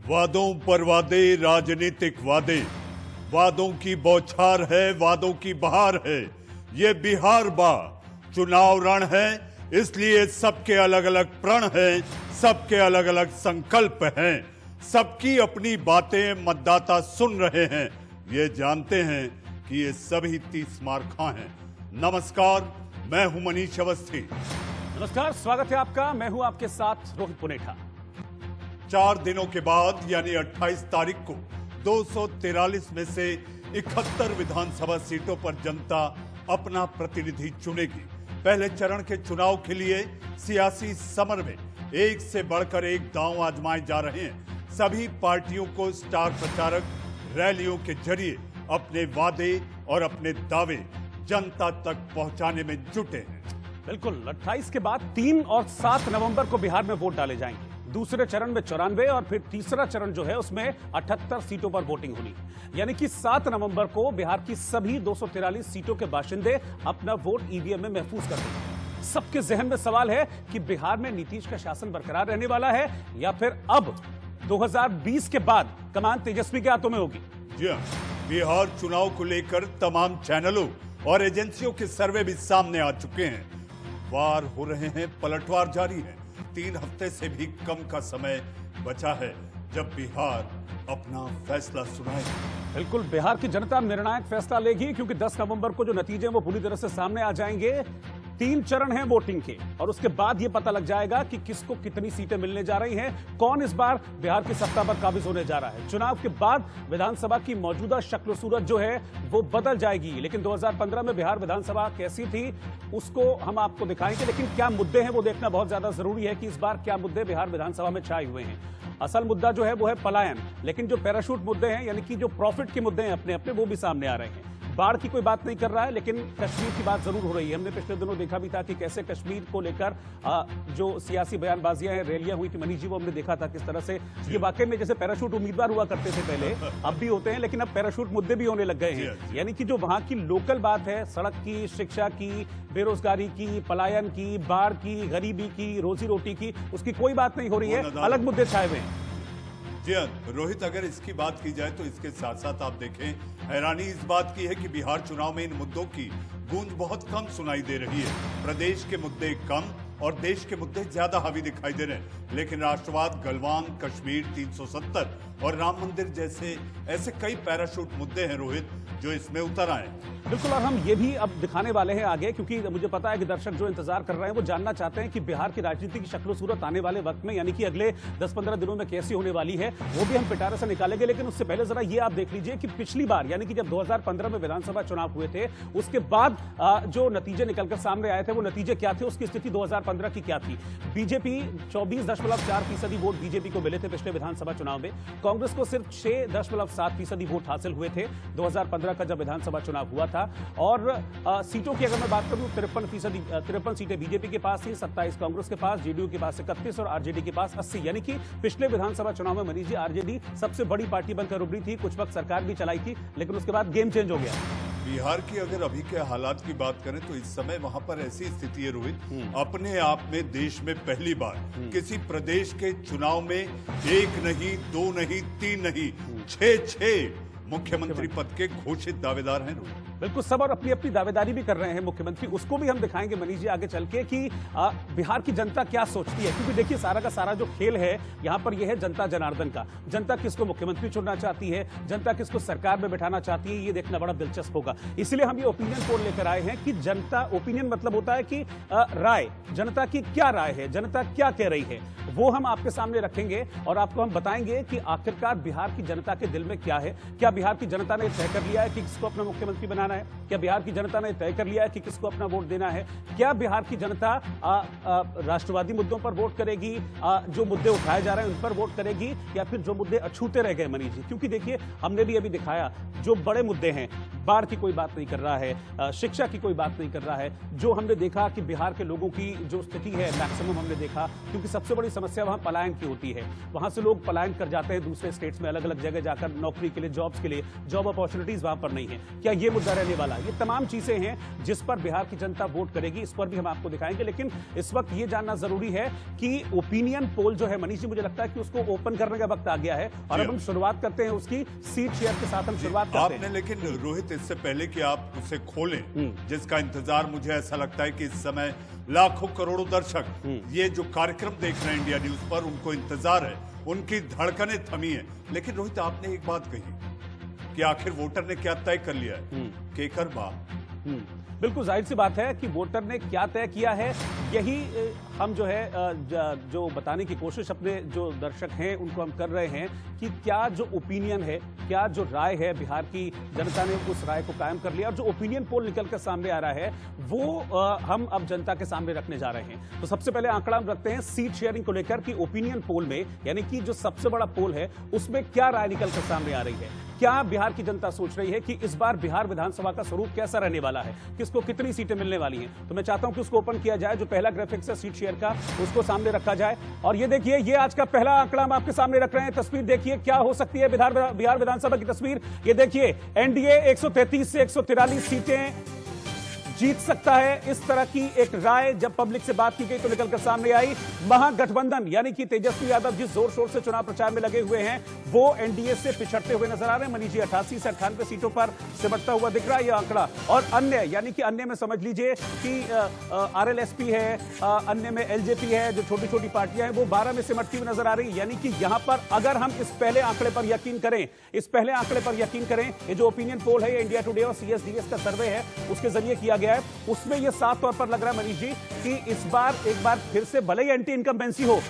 वादों पर वादे, राजनीतिक वादे, वादों की बौछार है, वादों की बहार है। ये बिहार बा चुनाव रण है, इसलिए सबके अलग अलग प्रण हैं, सबके अलग अलग संकल्प हैं, सबकी अपनी बातें मतदाता सुन रहे हैं। ये जानते हैं कि ये सभी 30 मार खा हैं। नमस्कार, मैं हूं मनीष अवस्थी। नमस्कार, स्वागत है आपका। मैं हूं आपके साथ रोहित पुनेठा। 4 दिनों के बाद यानी 28 तारीख को 243 में से 71 विधानसभा सीटों पर जनता अपना प्रतिनिधि चुनेगी। पहले चरण के चुनाव के लिए सियासी समर में एक से बढ़कर एक दांव आजमाए जा रहे हैं। सभी पार्टियों को स्टार प्रचारक रैलियों के जरिए अपने वादे और अपने दावे जनता तक पहुंचाने में जुटे हैं। बिल्कुल, 28 के बाद 3 और 7 नवंबर को बिहार में वोट डाले जाएंगे। दूसरे चरण में 94 और फिर तीसरा चरण जो है उसमें 78 सीटों पर वोटिंग होनी। यानी कि 7 नवंबर को बिहार की सभी 243 सीटों के बाशिंदे अपना वोट ईवीएम में महफूज कर देंगे। सबके जहन में सवाल है कि बिहार में नीतीश का शासन बरकरार रहने वाला है या फिर अब 2020 के बाद कमान तेजस्वी के हाथों में होगी। जी हां, बिहार चुनाव को लेकर तमाम चैनलों और एजेंसियों के सर्वे भी सामने आ चुके हैं। वार हो रहे हैं, पलटवार जारी है। 3 हफ्ते से भी कम का समय बचा है जब बिहार अपना फैसला सुनाएगी। बिल्कुल, बिहार की जनता निर्णायक फैसला लेगी क्योंकि 10 नवंबर को जो नतीजे हैं वो पूरी तरह से सामने आ जाएंगे। 3 चरण हैं वोटिंग के और उसके बाद ये पता लग जाएगा कि किसको कितनी सीटें मिलने जा रही हैं, कौन इस बार बिहार की सत्ता पर काबिज होने जा रहा है। चुनाव के बाद विधानसभा की मौजूदा शक्ल सूरत जो है वो बदल जाएगी। लेकिन 2015 में बिहार विधानसभा कैसी थी उसको हम आपको दिखाएंगे। लेकिन क्या मुद्दे हैं वो देखना बहुत ज्यादा जरूरी है कि इस बार क्या मुद्दे बिहार विधानसभा में छाए हुए हैं। असल मुद्दा जो है वो है पलायन, लेकिन जो पैराशूट मुद्दे हैं यानी कि जो प्रॉफिट के मुद्दे हैं अपने अपने वो भी सामने आ रहे हैं। बाढ़ की कोई बात नहीं कर रहा है, लेकिन कश्मीर की बात जरूर हो रही है। हमने पिछले दिनों देखा भी था कि कैसे कश्मीर को लेकर जो सियासी बयानबाजियां हैं, रैलियां हुई थी मनीष जी, वो हमने देखा था किस तरह से ये वाकई में जैसे पैराशूट उम्मीदवार हुआ करते थे पहले, अब भी होते हैं, लेकिन अब पैराशूट मुद्दे भी होने लग गए हैं। यानी कि जो वहां की लोकल बात है, सड़क की, शिक्षा की, बेरोजगारी की, पलायन की, बाढ़ की, गरीबी की, रोजी रोटी की, उसकी कोई बात नहीं हो रही है। अलग मुद्दे छाए हुए हैं। जी हाँ, रोहित, अगर इसकी बात की जाए तो इसके साथ साथ आप देखें, हैरानी इस बात की है कि बिहार चुनाव में इन मुद्दों की गूंज बहुत कम सुनाई दे रही है। प्रदेश के मुद्दे कम और देश के मुद्दे ज्यादा हावी दिखाई दे रहे हैं। लेकिन राष्ट्रवाद, गलवान, कश्मीर, 370 और राम मंदिर जैसे ऐसे कई पैराशूट मुद्दे हैं रोहित, जो इसमें उतर आए। बिल्कुल, और हम ये भी अब दिखाने वाले हैं आगे, क्योंकि मुझे पता है कि दर्शक जो इंतजार कर रहे हैं वो जानना चाहते हैं कि बिहार की राजनीति की शक्ल सूरत आने वाले वक्त में यानी कि अगले 10-15 दिनों में कैसी होने वाली है, वो भी हम पिटारे से निकालेंगे। लेकिन उससे पहले जरा ये आप देख लीजिए कि पिछली बार यानी कि जब 2015 में विधानसभा चुनाव हुए थे, उसके बाद जो नतीजे निकलकर सामने आए थे वो नतीजे क्या थे, उसकी स्थिति 2015 की क्या थी। बीजेपी 24.4% वोट बीजेपी को मिले थे पिछले विधानसभा चुनाव में। कांग्रेस को सिर्फ 6.7% वोट हासिल हुए थे 2015 का जब विधानसभा चुनाव हुआ था। और सीटों की अगर मैं बात करूं, 53 सीटें बीजेपी के पास थी, 27 कांग्रेस के पास, जेडीयू के पास 31 और आरजेडी के पास 80। यानी कि पिछले विधानसभा चुनाव में मनीष जी आरजेडी सबसे बड़ी पार्टी बनकर उभरी थी। कुछ वक्त सरकार भी चलाई थी, लेकिन उसके बाद गेम चेंज हो गया। बिहार की अगर अभी के हालात की बात करें तो इस समय वहां पर ऐसी स्थिति है रोहित, अपने आप में देश में पहली बार किसी प्रदेश के चुनाव में 1 नहीं, 2 नहीं, 3 नहीं, 6 मुख्यमंत्री पद के घोषित दावेदार हैं। बिल्कुल, सब और अपनी अपनी दावेदारी भी कर रहे हैं मुख्यमंत्री। उसको भी हम दिखाएंगे मनीष जी आगे चल के कि बिहार की जनता क्या सोचती है। क्योंकि देखिए, सारा का सारा जो खेल है यहाँ पर यह है जनता जनार्दन का। जनता किसको मुख्यमंत्री चुनना चाहती है, जनता किसको सरकार में बैठाना चाहती है, ये देखना बड़ा दिलचस्प होगा। इसलिए हम ये ओपिनियन पोल लेकर आए हैं कि जनता, ओपिनियन मतलब होता है कि राय, जनता की क्या राय है, जनता क्या कह रही है, वो हम आपके सामने रखेंगे और आपको हम बताएंगे कि आखिरकार बिहार की जनता के दिल में क्या है। क्या बिहार की जनता ने तय कर लिया है कि किसको अपना मुख्यमंत्री बनाना है? क्या बिहार की जनता ने तय कर लिया है कि किसको अपना वोट देना है? क्या बिहार की जनता राष्ट्रवादी मुद्दों पर वोट करेगी, जो मुद्दे उठाए जा रहे हैं उन पर वोट करेगी, या फिर जो मुद्दे अछूते रह गए मनीष जी? क्योंकि देखिए, हमने भी अभी दिखाया जो बड़े मुद्दे हैं, बाढ़ की कोई बात नहीं कर रहा है, शिक्षा की कोई बात नहीं कर रहा है। जो हमने देखा कि बिहार के लोगों की जो स्थिति है मैक्सिमम हमने देखा, क्योंकि सबसे बड़ी समस्या वहां पलायन की होती है। वहां से लोग पलायन कर जाते हैं दूसरे स्टेट्स में, अलग अलग जगह जाकर नौकरी के लिए, जॉब्स के लिए। जॉब अपॉर्चुनिटीज वहां पर नहीं है। क्या ये मुद्दा रहने वाला है? ये तमाम चीजें हैं जिस पर बिहार की जनता वोट करेगी, इस पर भी हम आपको दिखाएंगे। लेकिन इस वक्त ये जानना जरूरी है कि ओपिनियन पोल जो है मनीष जी, मुझे लगता है कि उसको ओपन करने का वक्त आ गया है और अब हम शुरुआत करते हैं उसकी सीट शेयर के साथ। हम शुरुआत करते हैं। आपने लेकिन रोहित, इससे पहले कि आप उसे खोलें, जिसका इंतजार मुझे ऐसा लगता है कि इस समय लाखों करोड़ों दर्शक ये जो कार्यक्रम देख रहे हैं इंडिया न्यूज पर, उनको इंतजार है, उनकी धड़कनें थमी है। लेकिन रोहित, आपने एक बात कही कि आखिर वोटर ने क्या तय कर लिया है, केकर बाप। बिल्कुल जाहिर सी बात है कि वोटर ने क्या तय किया है, यही हम जो है जो बताने की कोशिश अपने जो दर्शक हैं उनको हम कर रहे हैं कि क्या जो ओपिनियन है, क्या जो राय है, बिहार की जनता ने उस राय को कायम कर लिया और जो ओपिनियन पोल निकल कर सामने आ रहा है वो हम अब जनता के सामने रखने जा रहे हैं। तो सबसे पहले आंकड़ा हम रखते हैं सीट शेयरिंग को लेकर कि ओपिनियन पोल में, यानी कि जो सबसे बड़ा पोल है उसमें क्या राय निकल कर सामने आ रही है। क्या बिहार की जनता सोच रही है कि इस बार बिहार विधानसभा का स्वरूप कैसा रहने वाला है, किसको कितनी सीटें मिलने वाली हैं। तो मैं चाहता हूं कि उसको ओपन किया जाए, जो पहला ग्राफिक्स है सीट शेयर का उसको सामने रखा जाए। और ये देखिए, ये आज का पहला आंकड़ा हम आपके सामने रख रहे हैं। तस्वीर देखिए क्या हो सकती है बिहार विधानसभा की तस्वीर। ये देखिए, एनडीए 133 से 143 सीटें जीत सकता है, इस तरह की एक राय जब पब्लिक से बात की गई तो निकलकर सामने आई। महागठबंधन यानी कि तेजस्वी यादव जिस जोर शोर से चुनाव प्रचार में लगे हुए हैं वो एनडीए से पिछड़ते हुए नजर आ रहे हैं। मनीष जी 88 से 98 सीटों पर सिमटता हुआ दिख रहा है ये आंकड़ा। और अन्य, यानी कि अन्य में समझ लीजिए कि आरएलएसपी है, अन्य में एलजेपी है, जो छोटी छोटी पार्टियां हैं वो 12 में सिमटती हुई नजर आ रही है। यानी कि यहां पर अगर हम इस पहले आंकड़े पर यकीन करें, ये जो ओपिनियन पोल है, इंडिया टुडे और सीएसडीएस का सर्वे है उसके जरिए किया गया है, उसमें यह साफ तौर पर लग रहा है मनीष जी कि इस बार एक बार फिर से भले ही एंटी इनकम्बेंसी हो,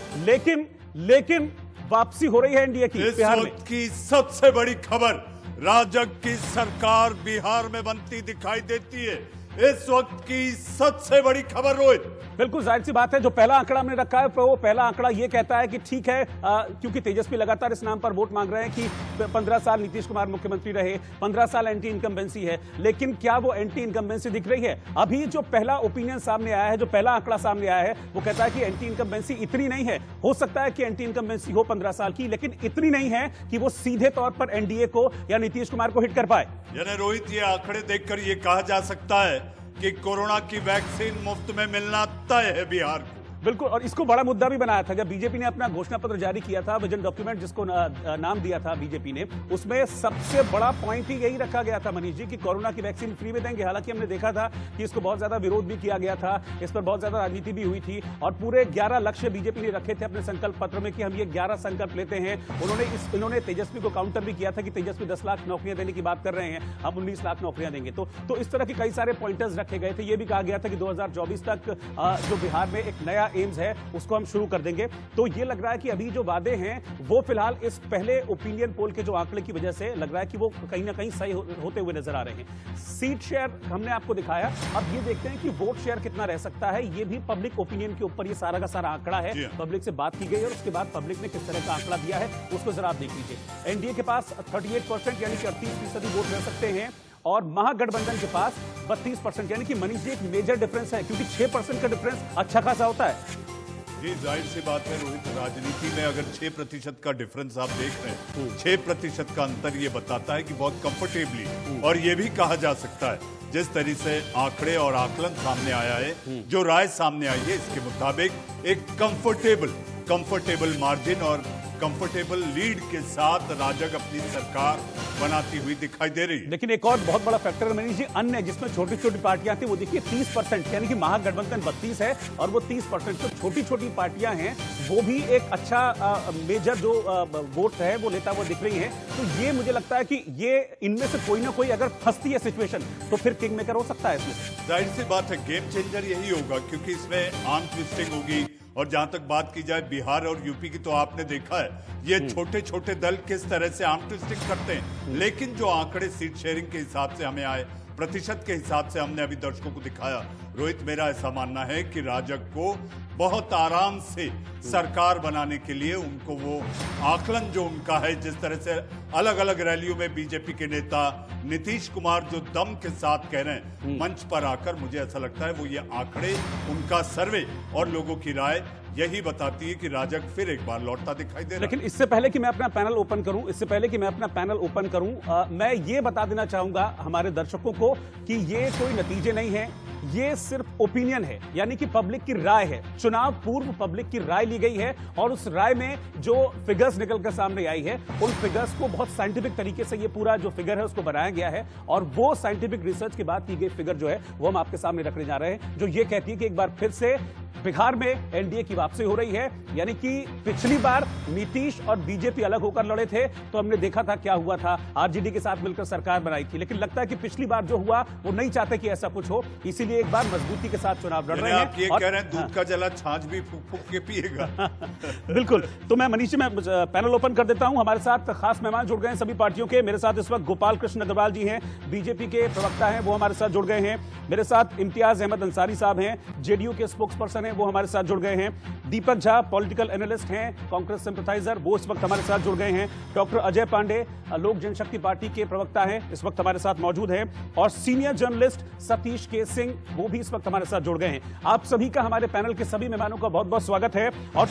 लेकिन वापसी हो रही है एनडीए की बिहार में। की सबसे बड़ी खबर, राजग की सरकार बिहार में बनती दिखाई देती है। इस वक्त की सबसे बड़ी खबर रोहित, बिल्कुल जाहिर सी बात है, जो पहला आंकड़ा हमने रखा है वो पहला आंकड़ा ये कहता है कि ठीक है, क्योंकि तेजस्वी लगातार इस नाम पर वोट मांग रहे हैं कि 15 साल नीतीश कुमार मुख्यमंत्री रहे, 15 साल एंटी इनकम्बेंसी है। लेकिन क्या वो एंटी इनकम्बेंसी दिख रही है? अभी जो पहला ओपिनियन सामने आया है, जो पहला आंकड़ा सामने आया है, वो कहता है कि एंटी इनकम्बेंसी इतनी नहीं है। हो सकता है कि एंटी इनकम्बेंसी हो 15 साल की, लेकिन इतनी नहीं है कि वो सीधे तौर पर एनडीए को या नीतीश कुमार को हिट कर पाए। यानी रोहित, ये आंकड़े देखकर ये कहा जा सकता है कि कोरोना की वैक्सीन मुफ्त में मिलना तय है बिहार को। बिल्कुल, और इसको बड़ा मुद्दा भी बनाया था जब बीजेपी ने अपना घोषणा पत्र जारी किया था, विजन डॉक्यूमेंट जिसको नाम दिया था बीजेपी ने, उसमें सबसे बड़ा पॉइंट ही यही रखा गया था मनीष जी कि कोरोना की वैक्सीन फ्री में देंगे। हालांकि हमने देखा था कि इसको बहुत ज्यादा विरोध भी किया गया था, इस पर बहुत ज्यादा राजनीति भी हुई थी और पूरे 11 लक्ष्य बीजेपी ने रखे थे अपने संकल्प पत्र में कि हम ये 11 संकल्प लेते हैं। इन्होंने तेजस्वी को काउंटर भी किया था कि तेजस्वी 10 लाख नौकरियां देने की बात कर रहे हैं, हम 19 लाख नौकरियां देंगे। तो इस तरह के कई सारे पॉइंटर्स रखे गए थे। ये भी कहा गया था कि 2024 तक जो बिहार में एक नया एम्स है उसको हम शुरू कर देंगे। तो ये लग रहा है कि अभी जो वादे हैं वो फिलहाल इस पहले ओपिनियन पोल के जो आंकड़े की वजह से लग रहा है कि वो कहीं ना कहीं सही होते हुए नजर आ रहे हैं। सीट शेयर हमने आपको दिखाया, अब ये देखते हैं कि वोट शेयर कितना रह सकता है। ये भी पब्लिक ओपिनियन के ऊपर ये सारा का सारा आंकड़ा है, पब्लिक से बात की गई और उसके बाद पब्लिक ने किस तरह का आंकड़ा दिया है उसको जरा आप देख लीजिए। एनडीए के पास 38% यानी कि 38% वोट रह सकते हैं और महागठबंधन के पास 32% यानी कि मनीष जी एक मेजर डिफरेंस है, क्योंकि 6% का डिफरेंस अच्छा खासा होता है। जी जाहिर सी बात है रोहित, राजनीति में अगर 6% का डिफरेंस आप देख रहे हैं, 6% का अंतर ये बताता है कि बहुत कंफर्टेबली, और ये भी कहा जा सकता है जिस तरीके से आंकड़े और आकलन सामने आया है, जो राय सामने आई है, इसके मुताबिक एक कंफर्टेबल मार्जिन और कंफर्टेबल लीड के साथ राजग अपनी सरकार बनाती हुई दिखाई दे रही है। लेकिन एक और बहुत बड़ा फैक्टर है मनीष जी, अन्य जिसमें छोटी छोटी पार्टियां थी वो देखिए 30%, यानी कि महागठबंधन 32 है और वो 30%। तो छोटी छोटी पार्टियां हैं वो भी एक अच्छा मेजर जो वोट है वो लेता हुआ दिख रही है। तो ये मुझे लगता है कि ये इनमें से कोई ना कोई अगर फंसती है सिचुएशन तो फिर किंग मेकर हो सकता है इसमें। जाहिर सी बात है गेम चेंजर यही होगा, क्योंकि इसमें आर्म ट्विस्टिंग होगी। और जहां तक बात की जाए बिहार और यूपी की, तो आपने देखा है ये छोटे छोटे दल किस तरह से आर्म ट्विस्टिंग करते हैं। लेकिन जो आंकड़े सीट शेयरिंग के हिसाब से हमें आए, प्रतिशत के हिसाब से हमने अभी दर्शकों को दिखाया, रोहित, मेरा ऐसा मानना है कि राजग को बहुत आराम से सरकार बनाने के लिए उनको वो आकलन जो उनका है, जिस तरह से अलग अलग रैलियों में बीजेपी के नेता नीतीश कुमार जो दम के साथ कह रहे हैं मंच पर आकर, मुझे ऐसा लगता है वो ये आंकड़े, उनका सर्वे और लोगों की राय यही बताती है कि राजग फिर एक बार लौटता दिखाई दे रहा है। लेकिन इससे पहले कि मैं अपना पैनल ओपन करूं, मैं ये बता देना चाहूंगा हमारे दर्शकों को कि ये कोई नतीजे नहीं है, ये सिर्फ ओपिनियन है, यानी कि पब्लिक की राय है। चुनाव पूर्व पब्लिक की राय ली गई है और उस राय में जो फिगर्स निकल कर सामने आई है, उन फिगर्स को बहुत साइंटिफिक तरीके से ये पूरा जो फिगर है उसको बनाया गया है और वो साइंटिफिक रिसर्च के बाद की गई फिगर जो है वो हम आपके सामने रखने जा रहे हैं, जो ये कहती है कि एक बार फिर से बिहार में एनडीए की वापसी हो रही है। यानी कि पिछली बार नीतीश और बीजेपी अलग होकर लड़े थे तो हमने देखा था क्या हुआ था, आरजेडी के साथ मिलकर सरकार बनाई थी, लेकिन लगता है कि पिछली बार जो हुआ वो नहीं चाहते कि ऐसा कुछ हो, इसीलिए एक बार मजबूती के साथ चुनाव लड़ रहे हैं। आप ये कह रहे हैं दूध का जला छाछ भी फूक फूक के पिएगा। बिल्कुल। तो मैं मनीष में पैनल ओपन कर देता हूं। हमारे साथ खास मेहमान जुड़ गए हैं सभी पार्टियों के। मेरे साथ इस वक्त गोपाल कृष्ण अग्रवाल जी हैं, बीजेपी के प्रवक्ता हैं, वो हमारे साथ जुड़ गए हैं। मेरे साथ इम्तियाज अहमद अंसारी साहब हैं, जेडीयू के स्पोक्स पर्सन हैं, वो हमारे साथ जुड़ गए हैं। दीपक झा पॉलिटिकल एनालिस्ट हैं, कांग्रेस सिंपैथाइजर, वो इस वक्त हमारे साथ जुड़ गए हैं। डॉक्टर अजय पांडे लोक जनशक्ति पार्टी के प्रवक्ता हैं, इस वक्त हमारे साथ मौजूद हैं। और सीनियर जर्नलिस्ट सतीश के सिंह, वो भी इस वक्त हमारे साथ जुड़ गए हैं। आप सभी का हमारे पैनल के सभी मेहमानों का बहुत बहुत स्वागत है। और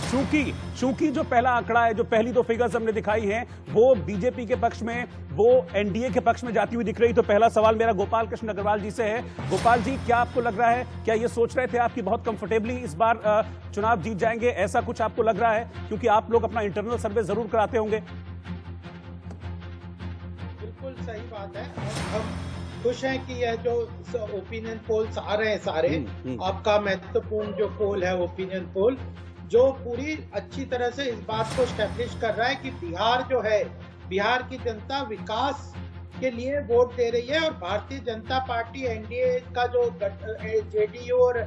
चूंकि जो पहला आंकड़ा है, जो पहली दो फिगर्स हमने दिखाई हैं, वो बीजेपी के पक्ष में, वो एनडीए के पक्ष में जाती हुई दिख रही। तो पहला सवाल मेरा गोपाल कृष्ण अग्रवाल जी से है। गोपाल जी, क्या आपको लग रहा है, क्या ये सोच रहे थे आप कि बहुत कंफर्टेबली इस बार चुनाव जीत जाएंगे, ऐसा कुछ आपको लग रहा है? क्योंकि आप लोग अपना इंटरनल सर्वे जरूर कराते होंगे। बिल्कुल सही बात है। हम खुश हैं कि यह जो ओपिनियन पोल्स आ रहे हैं सारे, आपका महत्वपूर्ण जो पोल है ओपिनियन पोल, जो पूरी अच्छी तरह से इस बात को स्टैब्लिश कर रहा है कि बिहार जो है, बिहार की जनता विकास के लिए वोट दे रही है। और भारतीय जनता पार्टी एनडीए का जो जेडीयू और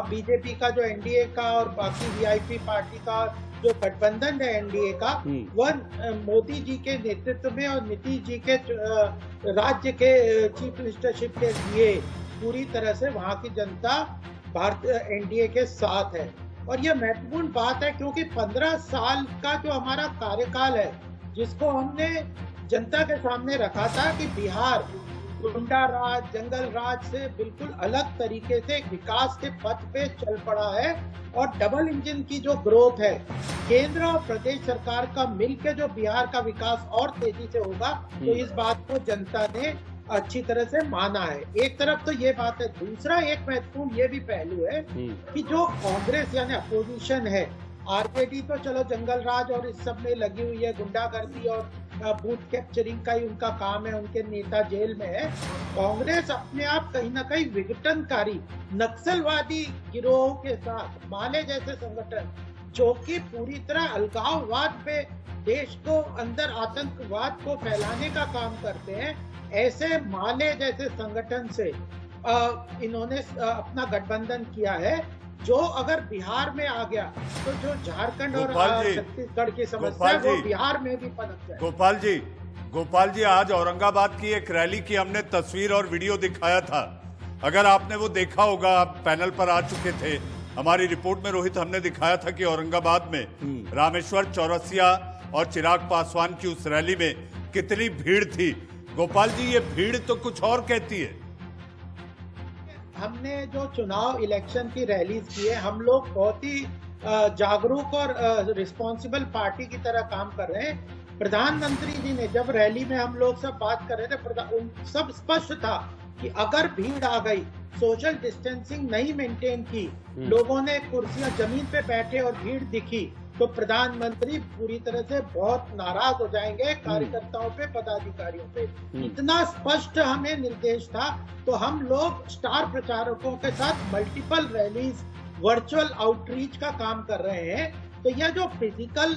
बीजेपी का जो एनडीए का और बाकी वीआईपी पार्टी का जो गठबंधन है एनडीए का, वह मोदी जी के नेतृत्व में और नीतीश जी के राज्य के चीफ मिनिस्टरशिप के लिए पूरी तरह से वहां की जनता भारतीय एनडीए के साथ है। और यह महत्वपूर्ण बात है क्योंकि 15 साल का जो हमारा कार्यकाल है, जिसको हमने जनता के सामने रखा था कि बिहार गुंडा राज, जंगल राज से बिल्कुल अलग तरीके से विकास के पथ पे चल पड़ा है और डबल इंजन की जो ग्रोथ है, केंद्र और प्रदेश सरकार का मिलकर जो बिहार का विकास और तेजी से होगा, तो इस बात को जनता ने अच्छी तरह से माना है। एक तरफ तो ये बात है, दूसरा एक महत्वपूर्ण ये भी पहलू है कि जो कांग्रेस यानी अपोजिशन है, आरजेडी तो चलो जंगल राज और इस सब में लगी हुई है, गुंडागर्दी और बूथ कैप्चरिंग का ही उनका काम है, उनके नेता जेल में है। कांग्रेस अपने आप कहीं ना कहीं विघटनकारी नक्सलवादी गिरोह के साथ, माले जैसे संगठन जो कि पूरी तरह अलगाववाद पे देश को अंदर आतंकवाद को फैलाने का काम करते हैं, ऐसे माले जैसे संगठन से इन्होंने अपना गठबंधन किया है, जो अगर बिहार में आ गया तो जो झारखंड और छत्तीसगढ़ की समस्या है वो बिहार में भी पनप जाए। गोपाल जी, आज औरंगाबाद की एक रैली की हमने तस्वीर और वीडियो दिखाया था, अगर आपने वो देखा होगा, आप पैनल पर आ चुके थे। हमारी रिपोर्ट में रोहित हमने दिखाया था कि औरंगाबाद में रामेश्वर चौरसिया और चिराग पासवान की उस रैली में कितनी भीड़ थी। गोपाल जी, ये भीड़ तो कुछ और कहती है। हमने जो चुनाव इलेक्शन की रैलीज की है, हम लोग बहुत ही जागरूक और रिस्पॉन्सिबल पार्टी की तरह काम कर रहे हैं। प्रधानमंत्री जी ने जब रैली में हम लोग सब बात कर रहे थे, सब स्पष्ट था कि अगर भीड़ आ गई, सोशल डिस्टेंसिंग नहीं मेंटेन की, लोगों ने कुर्सियां जमीन पे बैठे और भीड़ दिखी, तो प्रधानमंत्री पूरी तरह से बहुत नाराज हो जाएंगे कार्यकर्ताओं पे, पदाधिकारियों पे। इतना स्पष्ट हमें निर्देश था। तो हम लोग स्टार प्रचारकों के साथ मल्टीपल रैलीज, वर्चुअल आउटरीच का काम कर रहे हैं। तो यह जो फिजिकल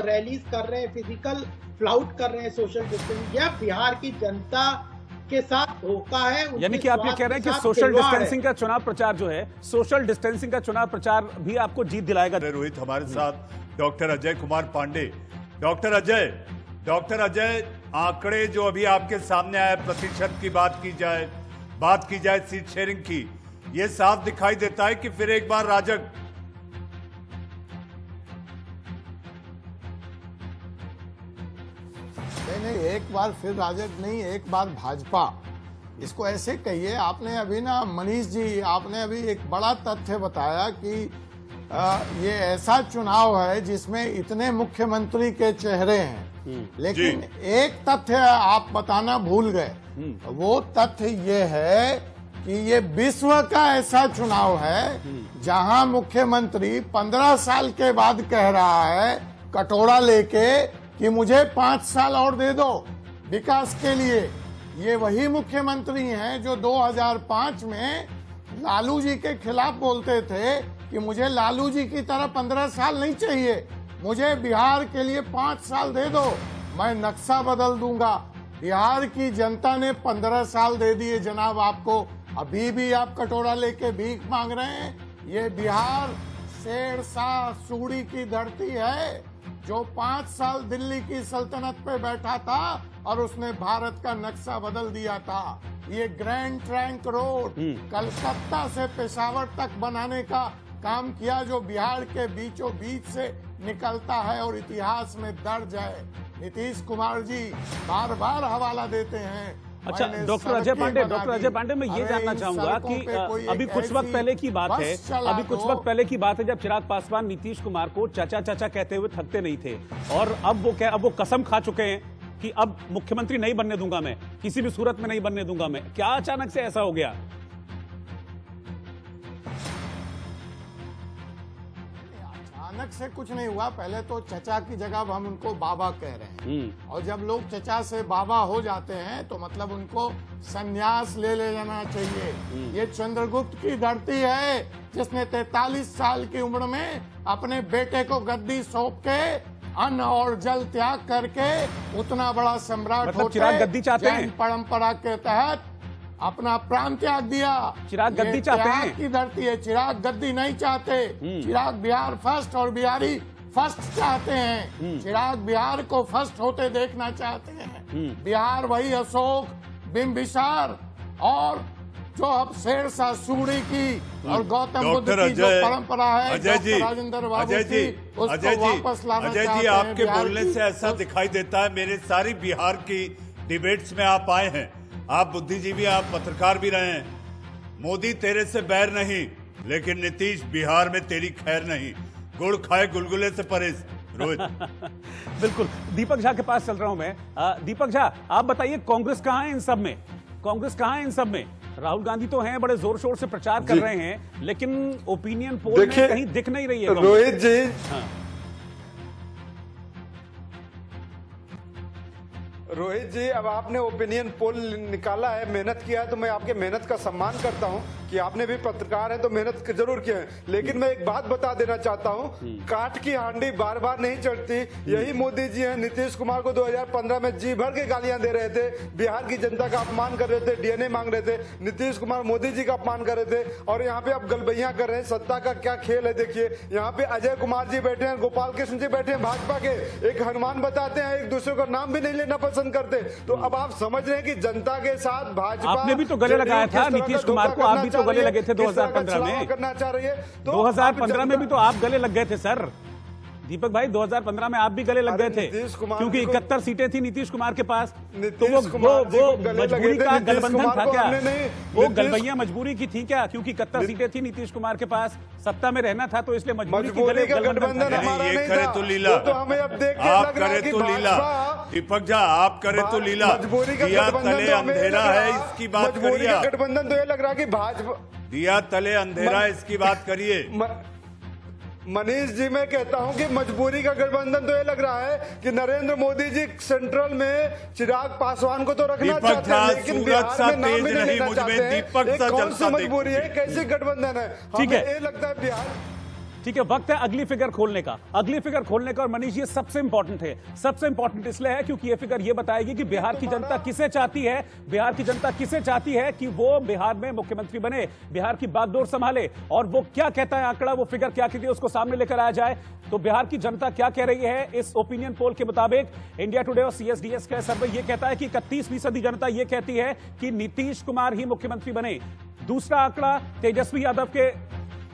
रैलीज कर रहे हैं, फिजिकल फ्लाउट कर रहे हैं, सोशल डिस्टेंसिंग, यह बिहार की जनता के साथ धोखा है। यानी कि आप ये कह रहे हैं कि सोशल डिस्टेंसिंग का चुनाव प्रचार जो है, सोशल डिस्टेंसिंग का चुनाव प्रचार भी आपको जीत दिलाएगा। रोहित, हमारे साथ डॉक्टर अजय कुमार पांडे। डॉक्टर अजय, आंकड़े जो अभी आपके सामने आए, प्रतिशत की बात की जाए सीट शेयरिंग की, यह साफ दिखाई देता है कि फिर एक बार राजग नहीं, एक बार फिर राजग नहीं, एक बार भाजपा। इसको ऐसे कहिए। आपने अभी ना मनीष जी, आपने अभी एक बड़ा तथ्य बताया कि ये ऐसा चुनाव है जिसमें इतने मुख्यमंत्री के चेहरे हैं, लेकिन एक तथ्य आप बताना भूल गए। वो तथ्य ये है कि ये विश्व का ऐसा चुनाव है जहां मुख्यमंत्री 15 साल के बाद कह रहा है कटोरा लेके कि मुझे 5 साल और दे दो विकास के लिए। ये वही मुख्यमंत्री हैं जो 2005 में लालू जी के खिलाफ बोलते थे कि मुझे लालू जी की तरह 15 साल नहीं चाहिए, मुझे बिहार के लिए 5 साल दे दो, मैं नक्शा बदल दूंगा। बिहार की जनता ने 15 साल दे दिए जनाब आपको, अभी भी आप कटोरा लेके भीख मांग रहे हैं। ये बिहार शेरशाह सूरी की धरती है जो 5 साल दिल्ली की सल्तनत पे बैठा था और उसने भारत का नक्शा बदल दिया था। ये ग्रैंड ट्रंक रोड कलकत्ता से पेशावर तक बनाने का काम किया जो बिहार के बीचों बीच से निकलता है और इतिहास में दर्ज है। नीतीश कुमार जी बार बार हवाला देते हैं। अच्छा डॉक्टर अजय पांडे, मैं ये जानना चाहूंगा कि अभी कुछ वक्त पहले की बात है, जब चिराग पासवान नीतीश कुमार को चाचा चाचा कहते हुए थकते नहीं थे, और अब वो कसम खा चुके हैं कि अब मुख्यमंत्री नहीं बनने दूंगा मैं, किसी भी सूरत में नहीं बनने दूंगा मैं। क्या अचानक से ऐसा हो गया? अचानक से कुछ नहीं हुआ। पहले तो चचा की जगह अब हम उनको बाबा कह रहे हैं, और जब लोग चचा से बाबा हो जाते हैं तो मतलब उनको संन्यास ले जाना चाहिए। ये चंद्रगुप्त की धरती है जिसने 43 साल की उम्र में अपने बेटे को गद्दी सौंप के अन्न और जल त्याग करके उतना बड़ा सम्राट मतलब चिराग गद्दी चाहते हैं? परंपरा के तहत अपना प्राण त्याग दिया। चिराग गद्दी चाहते हैं? की धरती है, चिराग गद्दी नहीं चाहते। चिराग बिहार फर्स्ट और बिहारी फर्स्ट चाहते हैं। चिराग बिहार को फर्स्ट होते देखना चाहते हैं। बिहार वही अशोक, बिंबिसार और जो अब शेरशाह सूरी की और गौतम बुद्ध की जो परंपरा है, राजेंद्र बाबू की, उसको वापस लाना चाहते हैं। अजय जी, आपके बोलने से ऐसा दिखाई देता है, मेरे सारी बिहार की डिबेट्स में आप आए हैं, आप बुद्धिजीवी, आप पत्रकार भी रहे हैं। मोदी तेरे से बैर नहीं, लेकिन नीतीश बिहार में तेरी खैर नहीं। गुड़ खाए गुलगुले से परहेज। रोहित बिल्कुल। दीपक झा के पास चल रहा हूं मैं। दीपक झा, आप बताइए कांग्रेस कहां है इन सब में? कांग्रेस कहां है इन सब में? राहुल गांधी तो हैं, बड़े जोर शोर से प्रचार कर रहे हैं, लेकिन ओपिनियन पोल में कहीं दिख नहीं रही है रोहित जी। रोहित जी, अब आपने ओपिनियन पोल निकाला है, मेहनत किया है, तो मैं आपके मेहनत का सम्मान करता हूं कि आपने भी पत्रकार हैं तो मेहनत जरूर किया है। लेकिन मैं एक बात बता देना चाहता हूं, काठ की हांडी बार बार नहीं चढ़ती। यही मोदी जी हैं, नीतीश कुमार को 2015 में जी भर के गालियां दे रहे थे, बिहार की जनता का अपमान कर रहे थे, डीएनए मांग रहे थे। नीतीश कुमार मोदी जी का अपमान कर रहे थे, और यहाँ पे अब गलबैया कर रहे हैं। सत्ता का क्या खेल है देखिए। यहाँ पे अजय कुमार जी बैठे हैं, गोपाल कृष्ण जी बैठे हैं भाजपा के, एक हनुमान बताते हैं, एक दूसरे का नाम भी नहीं लेना पसंद करते। तो अब आप समझ रहे हैं कि जनता के साथ भाजपा, आपने भी तो गले लगाया था नीतीश कुमार को, आप भी तो गले लगे थे 2015 में। करना चाह रही है तो 2015 में भी तो आप गले लग गए थे सर। दीपक भाई, 2015 में आप भी गले लग गए थे, क्योंकि 71 सीटें थी नीतीश कुमार के पास। तो वो मजबूरी का गठबंधन था क्या? वो गलबैया मजबूरी की थी क्या? क्योंकि 71 सीटें थी नीतीश कुमार के पास, सत्ता में रहना था, तो इसलिए मजबूरी की गठबंधन हमारा नहीं करे तो लीला, तो हमें अब देख के आप लग रहा है करे कि तो लीला। दीपक झा, आप करे तो लीला। मजबूरी का दिया गठबंधन तले अंधेरा है, इसकी बात करिए। गठबंधन तो ये लग रहा है कि भाजपा, दिया तले अंधेरा है, इसकी बात करिए। मनीष जी, मैं कहता हूं कि मजबूरी का गठबंधन तो ये लग रहा है कि नरेंद्र मोदी जी सेंट्रल में चिराग पासवान को तो रखना चाहते हैं, लेकिन बिहार में नाम भी नहीं लेना चाहते हैं। कौन सी मजबूरी है, कैसी गठबंधन है? ठीक है, ये लगता है बिहार। ठीक है, वक्त है अगली फिगर खोलने का, और मनीष ये सबसे इंपॉर्टेंट है। सबसे इंपॉर्टेंट इसलिए है क्योंकि ये फिगर ये बताएगी कि बिहार की जनता किसे चाहती है, बिहार की जनता किसे चाहती है कि वो बिहार में मुख्यमंत्री बने, बिहार की बागडोर संभाले, और वो क्या कहता है आंकड़ा, वो फिगर क्या कहती है, उसको सामने लेकर आया जाए। तो बिहार की जनता क्या कह रही है इस ओपिनियन पोल के मुताबिक? इंडिया टुडे और CSDS का सर्वे ये कहता है कि 31% जनता ये कहती है कि नीतीश कुमार ही मुख्यमंत्री बने। दूसरा आंकड़ा तेजस्वी यादव के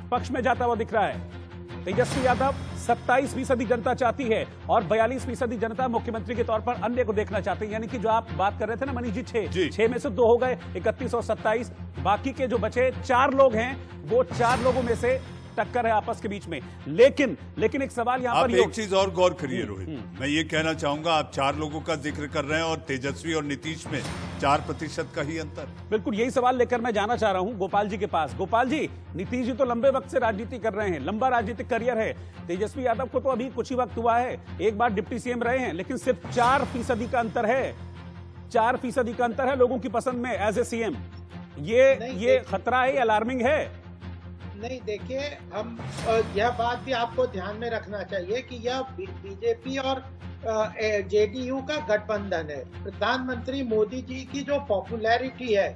पक्ष में जाता हुआ दिख रहा है। तेजस्वी यादव 27% जनता चाहती है और 42% जनता मुख्यमंत्री के तौर पर अन्य को देखना चाहते हैं। यानी कि जो आप बात कर रहे थे ना मनीष जी, छह में से 2 हो गए, 31 और 27। बाकी के जो बचे 4 लोग हैं, वो 4 लोगों में से टक्कर है आपस के बीच में। लेकिन एक सवाल यहां पर एक चीज और गौर करिए रोहित, मैं ये कहना चाहूंगा, आप 4 लोगों का जिक्र कर रहे हैं और तेजस्वी और नीतीश में 4% का ही अंतर। बिल्कुल यही सवाल लेकर मैं जाना चाह रहा हूं गोपाल जी के पास। गोपाल जी, नीतीश जी तो लंबे वक्त से राजनीति कर रहे हैं, लंबा राजनीतिक करियर है। तेजस्वी यादव को तो अभी कुछ ही वक्त हुआ है, एक बार डिप्टी सीएम रहे हैं, लेकिन सिर्फ 4% का अंतर है। 4% का अंतर है लोगों की पसंद में एज ए सीएम। ये खतरा है, अलार्मिंग है। नहीं, देखिए, हम यह बात भी आपको ध्यान में रखना चाहिए कि यह बीजेपी और जेडीयू का गठबंधन है। प्रधानमंत्री मोदी जी की जो पॉपुलैरिटी है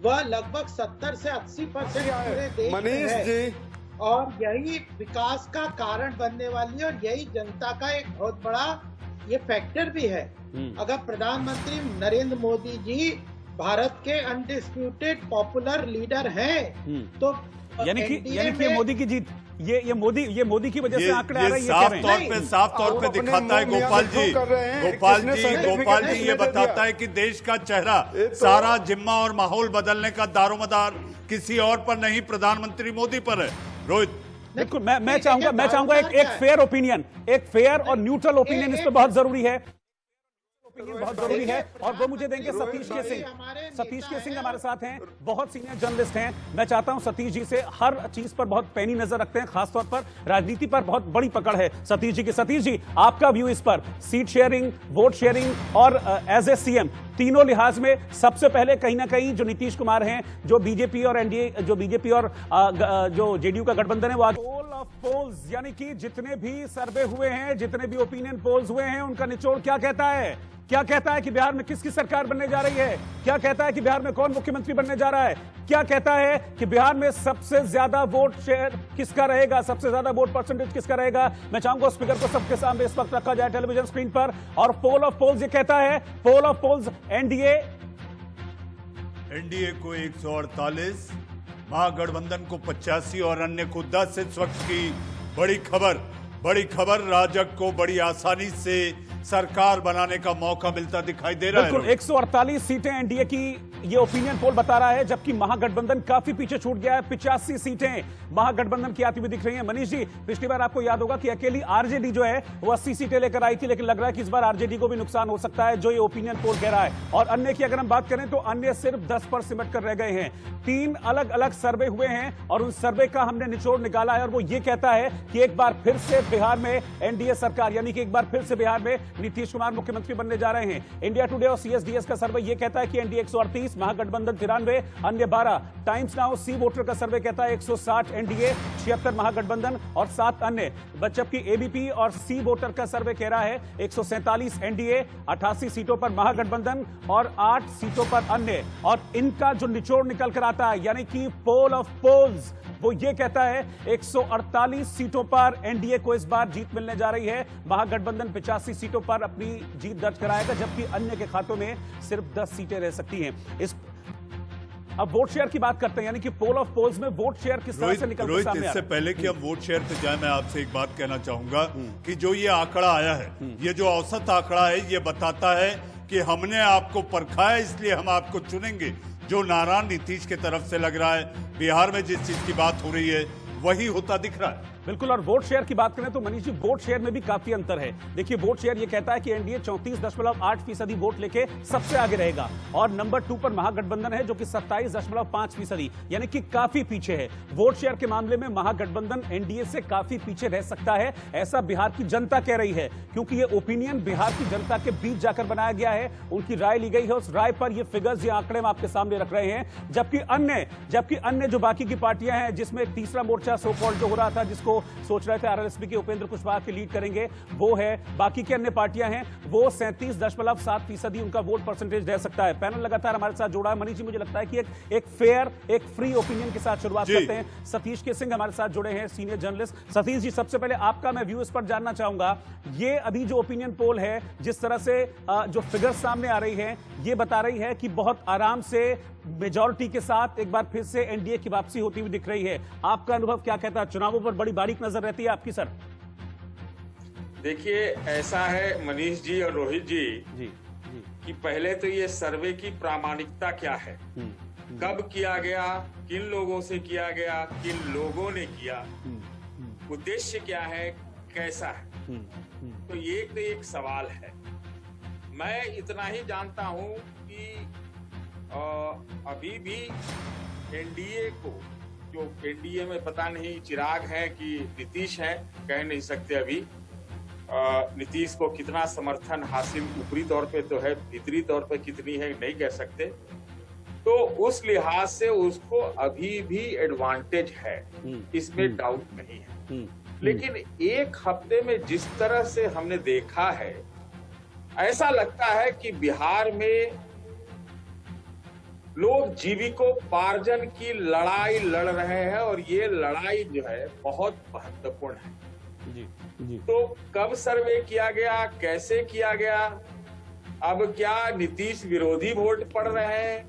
वह लगभग 70 से 80% पूरे देश में है और यही विकास का कारण बनने वाली है और यही जनता का एक बहुत बड़ा ये फैक्टर भी है। अगर प्रधानमंत्री नरेंद्र मोदी जी भारत के अनडिस्प्यूटेड पॉपुलर लीडर हैं तो यानी कि ये मोदी की जीत, ये मोदी की वजह से आंकड़े आ रहे हैं। साफ तौर पे दिखाता है गोपाल जी ये बताता है कि देश का चेहरा, सारा जिम्मा और माहौल बदलने का दारोमदार किसी और पर नहीं, प्रधानमंत्री मोदी पर है। रोहित, बिल्कुल, मैं चाहूंगा एक फेयर ओपिनियन, एक फेयर और न्यूट्रल ओपिनियन इस पर बहुत जरूरी है, बहुत जरूरी है। और वो मुझे देंगे सतीश के सिंह हमारे साथ हैं, बहुत सीनियर जर्नलिस्ट हैं। मैं चाहता हूं सतीश जी से, हर चीज पर बहुत पैनी नजर रखते हैं, खासतौर पर राजनीति पर बहुत बड़ी पकड़ है सतीश जी की। सतीश जी, आपका व्यू इस पर, सीट शेयरिंग, वोट शेयरिंग और एज ए सीएम, तीनों लिहाज में सबसे पहले कहीं ना कहीं जो नीतीश कुमार हैं, जो बीजेपी और एनडीए, जो बीजेपी और जो जेडीयू का गठबंधन है, वो पोल ऑफ पोल्स, यानी कि जितने भी सर्वे हुए हैं, जितने भी ओपिनियन पोल्स हुए हैं, उनका निचोड़ क्या कहता है? क्या कहता है कि बिहार में किसकी सरकार बनने जा रही है? क्या कहता है कि बिहार में कौन मुख्यमंत्री बनने जा रहा है? क्या कहता है कि बिहार में सबसे ज्यादा वोट शेयर किसका रहेगा, सबसे ज्यादा वोट परसेंटेज किसका रहेगा? मैं चाहूंगा उस फिगर को सबके सामने इस वक्त रखा जाए टेलीविजन स्क्रीन पर। और पोल ऑफ पोल्स ये कहता है, पोल ऑफ पोल्स एनडीए को 148, महागठबंधन को 85 और अन्य को 10। इस वक्त की बड़ी खबर, राजग को बड़ी आसानी से सरकार बनाने का मौका मिलता दिखाई दे रहा है। बिल्कुल, 148 सीटें एनडीए की ये ओपिनियन पोल बता रहा है, जबकि महागठबंधन काफी पीछे छूट गया है। 85 सीटें महागठबंधन की आती हुई दिख रही हैं। मनीष जी, पिछली बार आपको याद होगा कि अकेली आरजेडी जो है वो 80 सीटें लेकर आई थी, लेकिन लग रहा है कि इस बार आरजेडी को भी नुकसान हो सकता है, जो ये ओपिनियन पोल कह रहा है। और अन्य की अगर हम बात करें तो अन्य सिर्फ 10 पर सिमट कर रह गए हैं। 3 अलग अलग सर्वे हुए हैं और उन सर्वे का हमने निचोड़ निकाला है और वो ये कहता है कि एक बार फिर से बिहार में एनडीए सरकार, यानी कि एक बार फिर से बिहार में नीतीश कुमार मुख्यमंत्री बनने जा रहे हैं। इंडिया टुडे और सीएसडीएस का सर्वे ये कहता है कि एनडीए 138, महागठबंधन 93, अन्य 12। टाइम्स नाउ सी वोटर का सर्वे कहता है 160 एनडीए, 76 महागठबंधन और 7 अन्य। जबकि एबीपी और सी वोटर का सर्वे कह रहा है 147 एनडीए, 88 सीटों पर महागठबंधन और 8 सीटों पर अन्य। और इनका जो निचोड़ निकल कर आता है, यानी कि पोल ऑफ पोल्स, वो ये कहता है 148 सीटों पर एनडीए को इस बार जीत मिलने जा रही है। महागठबंधन 85 सीटों पर अपनी जीत दर्ज कराएगा, जबकि अन्य के खातों में सिर्फ 10 सीटें रह सकती हैं। अब वोट शेयर की बात करते हैं, यानी कि पोल ऑफ पोल्स में वोट शेयर किस तरह से निकल कर सामने आ रहा है। इससे पहले कि हम वोट शेयर पे जाए, मैं आपसे एक बात कहना चाहूंगा कि जो ये आंकड़ा आया है, ये जो औसत आंकड़ा है, ये बताता है कि हमने आपको परखा है, इसलिए हम आपको चुनेंगे। जो नारायण नीतीश के तरफ से लग रहा है, बिहार में जिस चीज की बात हो रही है वही होता दिख रहा है। बिल्कुल, और वोट शेयर की बात करें तो मनीष जी, वोट शेयर में भी काफी अंतर है। देखिए, वोट शेयर ये कहता है कि एनडीए 34.8% वोट लेके सबसे आगे रहेगा और नंबर 2 पर महागठबंधन है जो कि 27.5%, यानी कि काफी पीछे है। वोट शेयर के मामले में महागठबंधन एनडीए से काफी पीछे रह सकता है, ऐसा बिहार की जनता कह रही है, क्योंकि ये ओपिनियन बिहार की जनता के बीच जाकर बनाया गया है। उनकी राय ली गई है, उस राय पर ये फिगर्स, ये आंकड़े हम आपके सामने रख रहे हैं। जबकि अन्य जो बाकी की पार्टियां हैं, जिसमें तीसरा मोर्चा सो कॉल्ड जो हो रहा था, जिसको सोच रहे थे आरएलएसपी के उपेंद्र कुशवाहा के लीड करेंगे, वो है, बाकी के अन्य पार्टियां हैं, वो 37.7% उनका वोट परसेंटेज रह सकता है। पैनल लगातार हमारे साथ जुड़ा है। मनीष जी, मुझे लगता है कि एक फेयर, एक फ्री ओपिनियन के साथ शुरुआत करते हैं। सतीश के सिंह हमारे साथ जुड़े हैं, सीनियर जर्नलिस्ट। सतीश जी, सबसे पहले आपका मैं व्यू इस पर जानना चाहूंगा। ये अभी जो ओपिनियन पोल है, जिस तरह से जो फिगर सामने आ रही है, ये बता रही है कि बहुत आराम से मेजॉरिटी के साथ एक बार फिर से एनडीए की वापसी होती हुई दिख रही है। आपका अनुभव क्या कहता है? चुनावों पर बड़ी बारीक नजर रहती है आपकी सर? देखिए, ऐसा है मनीष जी और रोहित जी जी कि पहले तो ये सर्वे की प्रामाणिकता क्या है, कब किया गया, किन लोगों से किया गया, किन लोगों ने किया, उद्देश्य क्या है, कैसा है, तो ये तो एक सवाल है। मैं इतना ही जानता हूं कि अभी भी एनडीए को, जो एनडीए में पता नहीं चिराग है कि नीतीश है, कह नहीं सकते अभी। नीतीश को कितना समर्थन हासिल ऊपरी तौर पे तो है, भीतरी तौर पे कितनी है नहीं कह सकते। तो उस लिहाज से उसको अभी भी एडवांटेज है, इसमें डाउट नहीं है। लेकिन एक हफ्ते में जिस तरह से हमने देखा है, ऐसा लगता है कि बिहार में लोग जीविकोपार्जन की लड़ाई लड़ रहे हैं और ये लड़ाई जो है बहुत महत्वपूर्ण है। जी। तो कब सर्वे किया गया, कैसे किया गया, अब क्या नीतीश विरोधी वोट पड़ रहे हैं,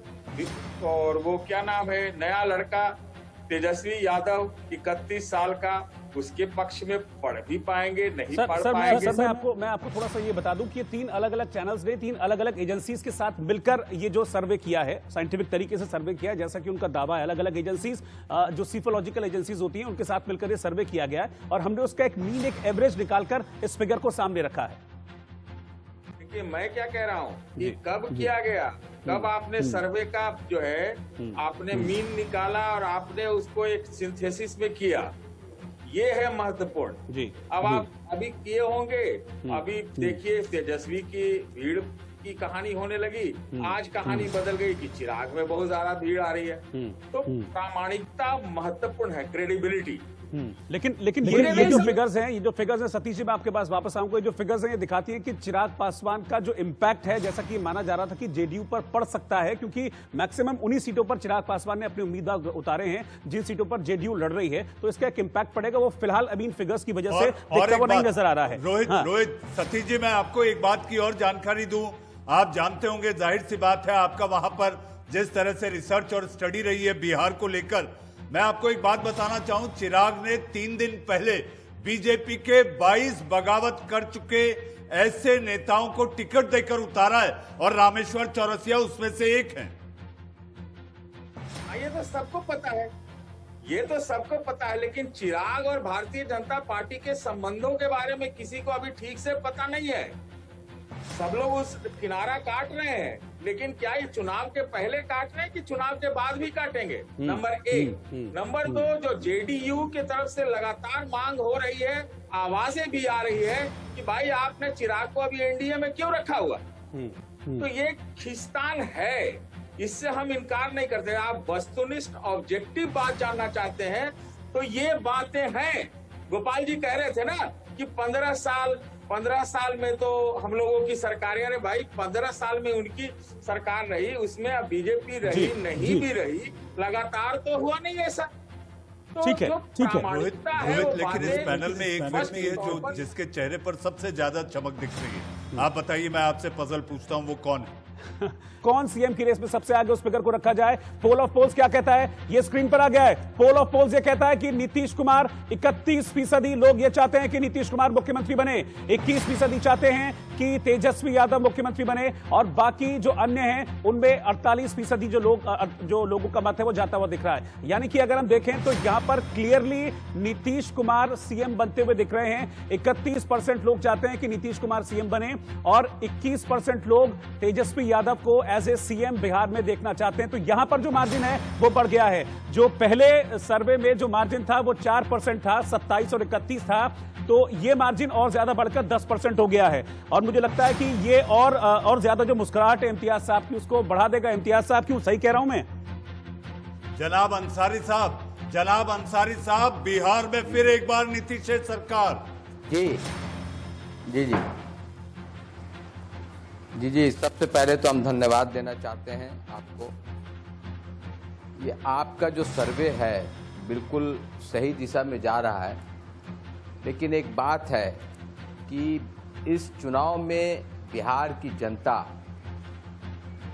और वो क्या नाम है नया लड़का तेजस्वी यादव 31 साल का, उसके पक्ष में पढ़ भी पाएंगे नहीं पढ़ पाएंगे। मैं आपको थोड़ा सा ये बता दूं कि ये 3 अलग अलग चैनल्स ने 3 अलग अलग एजेंसीज के साथ मिलकर ये जो सर्वे किया है, साइंटिफिक तरीके से सर्वे किया है, जैसा कि उनका दावा है। अलग अलग एजेंसीज जो सीफोलॉजिकल एजेंसीज होती हैं उनके साथ मिलकर ये सर्वे किया गया है और हमने उसका एक मीन, एक एवरेज निकालकर इस फिगर को सामने रखा है। देखिए, मैं क्या कह रहा हूँ कि कब किया गया, कब आपने सर्वे का जो है आपने मीन निकाला और आपने उसको एक सिंथेसिस में किया, ये है महत्वपूर्ण। जी। अब आप अभी किए होंगे, अभी देखिए तेजस्वी की भीड़ की कहानी होने लगी, आज कहानी बदल गई कि चिराग में बहुत ज्यादा भीड़ आ रही है। तो प्रामाणिकता महत्वपूर्ण है, क्रेडिबिलिटी। लेकिन ये जो फिगर्स हैं, सतीश जी मैं आपके पास वापस आऊंगा, ये जो फिगर्स हैं ये दिखाती है कि चिराग पासवान का जो इम्पैक्ट है, जैसा कि माना जा रहा था कि जेडीयू पर पड़ सकता है, क्योंकि मैक्सिमम उन्हीं सीटों पर चिराग पासवान ने अपने उम्मीदवार उतारे हैं जिन सीटों पर जेडीयू लड़ रही है, तो इसका एक इम्पैक्ट पड़ेगा। वो फिलहाल अभी इन फिगर्स की वजह से दिखता हुआ नहीं नजर आ रहा है। रोहित, सतीश जी मैं आपको एक बात की और जानकारी दूं, आप जानते होंगे, जाहिर सी बात है आपका वहां पर जिस तरह से रिसर्च और स्टडी रही है बिहार को लेकर, मैं आपको एक बात बताना चाहूं, चिराग ने 3 दिन पहले बीजेपी के 22 बगावत कर चुके ऐसे नेताओं को टिकट देकर उतारा है और रामेश्वर चौरसिया उसमें से एक है। ये तो सबको पता है, ये तो सबको पता है, लेकिन चिराग और भारतीय जनता पार्टी के संबंधों के बारे में किसी को अभी ठीक से पता नहीं है। सब लोग उस किनारा काट रहे हैं, लेकिन क्या ये चुनाव के पहले काट रहे हैं कि चुनाव के बाद भी काटेंगे? नंबर 1। नंबर 2, जो जेडीयू की तरफ से लगातार मांग हो रही है, आवाजें भी आ रही है कि भाई आपने चिराग को अभी एनडीए में क्यों रखा हुआ? तो ये खिस्तान है, इससे हम इनकार नहीं करते। आप वस्तुनिष्ठ ऑब्जेक्टिव बात जानना चाहते हैं तो ये बातें हैं। गोपाल जी कह रहे थे ना कि 15 साल में तो हम लोगों की सरकारें, अरे भाई 15 साल में उनकी सरकार रही, उसमें अब बीजेपी रही नहीं भी रही, लगातार तो हुआ नहीं ऐसा। तो ठीक है। रोहित, लेकिन इस पैनल में एक व्यक्ति है जो जिसके चेहरे पर सबसे ज्यादा चमक दिख रही है, आप बताइए, मैं आपसे पजल पूछता हूँ, वो कौन है? कौन सीएम की रेस में सबसे आगे, उस फिगर को रखा जाए। पोल ऑफ पोल्स क्या कहता है, ये स्क्रीन पर आ गया है। पोल ऑफ पोल्स ये कहता है कि नीतीश कुमार 31% लोग ये चाहते हैं कि नीतीश कुमार मुख्यमंत्री बने, 21% चाहते हैं कि तेजस्वी यादव मुख्यमंत्री बने, और बाकी जो अन्य हैं उनमें 48% जो लोगों का मत है वो जाता हुआ दिख रहा है। यानी कि अगर हम देखें तो यहां पर क्लियरली नीतीश कुमार सीएम बनते हुए दिख रहे हैं। 31% लोग चाहते हैं कि नीतीश कुमार सीएम बने और 21% लोग तेजस्वी यादव को एज ए सीएम बिहार में देखना चाहते हैं। तो यहां पर जो मार्जिन है वो बढ़ गया है। जो पहले सर्वे में जो मार्जिन था वो 4% था, 27 और 31 था, तो ये मार्जिन और ज्यादा बढ़कर 10% हो गया है। और मुझे लगता है कि ये और ज्यादा जो मुस्कुराहट है इम्तियाज साहब की उसको बढ़ा देगा। इम्तियाज साहब, क्यों सही कह रहा हूं मैं? जनाब अंसारी साहब, बिहार में फिर एक बार नीतीश सरकार। जी, सबसे पहले तो हम धन्यवाद देना चाहते हैं आपको। ये आपका जो सर्वे है बिल्कुल सही दिशा में जा रहा है, लेकिन एक बात है कि इस चुनाव में बिहार की जनता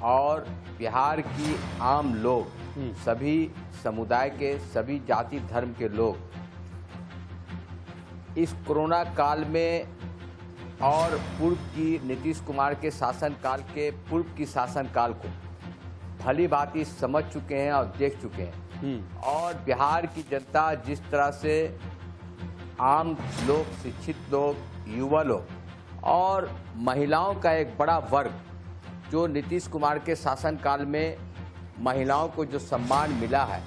और बिहार की आम लोग, सभी समुदाय के, सभी जाति धर्म के लोग इस कोरोना काल में और पूर्व की नीतीश कुमार के शासनकाल के पूर्व की शासनकाल को भली भांति समझ चुके हैं और देख चुके हैं। और बिहार की जनता जिस तरह से आम लोग, शिक्षित लोग, युवा लोग और महिलाओं का एक बड़ा वर्ग, जो नीतीश कुमार के शासनकाल में महिलाओं को जो सम्मान मिला है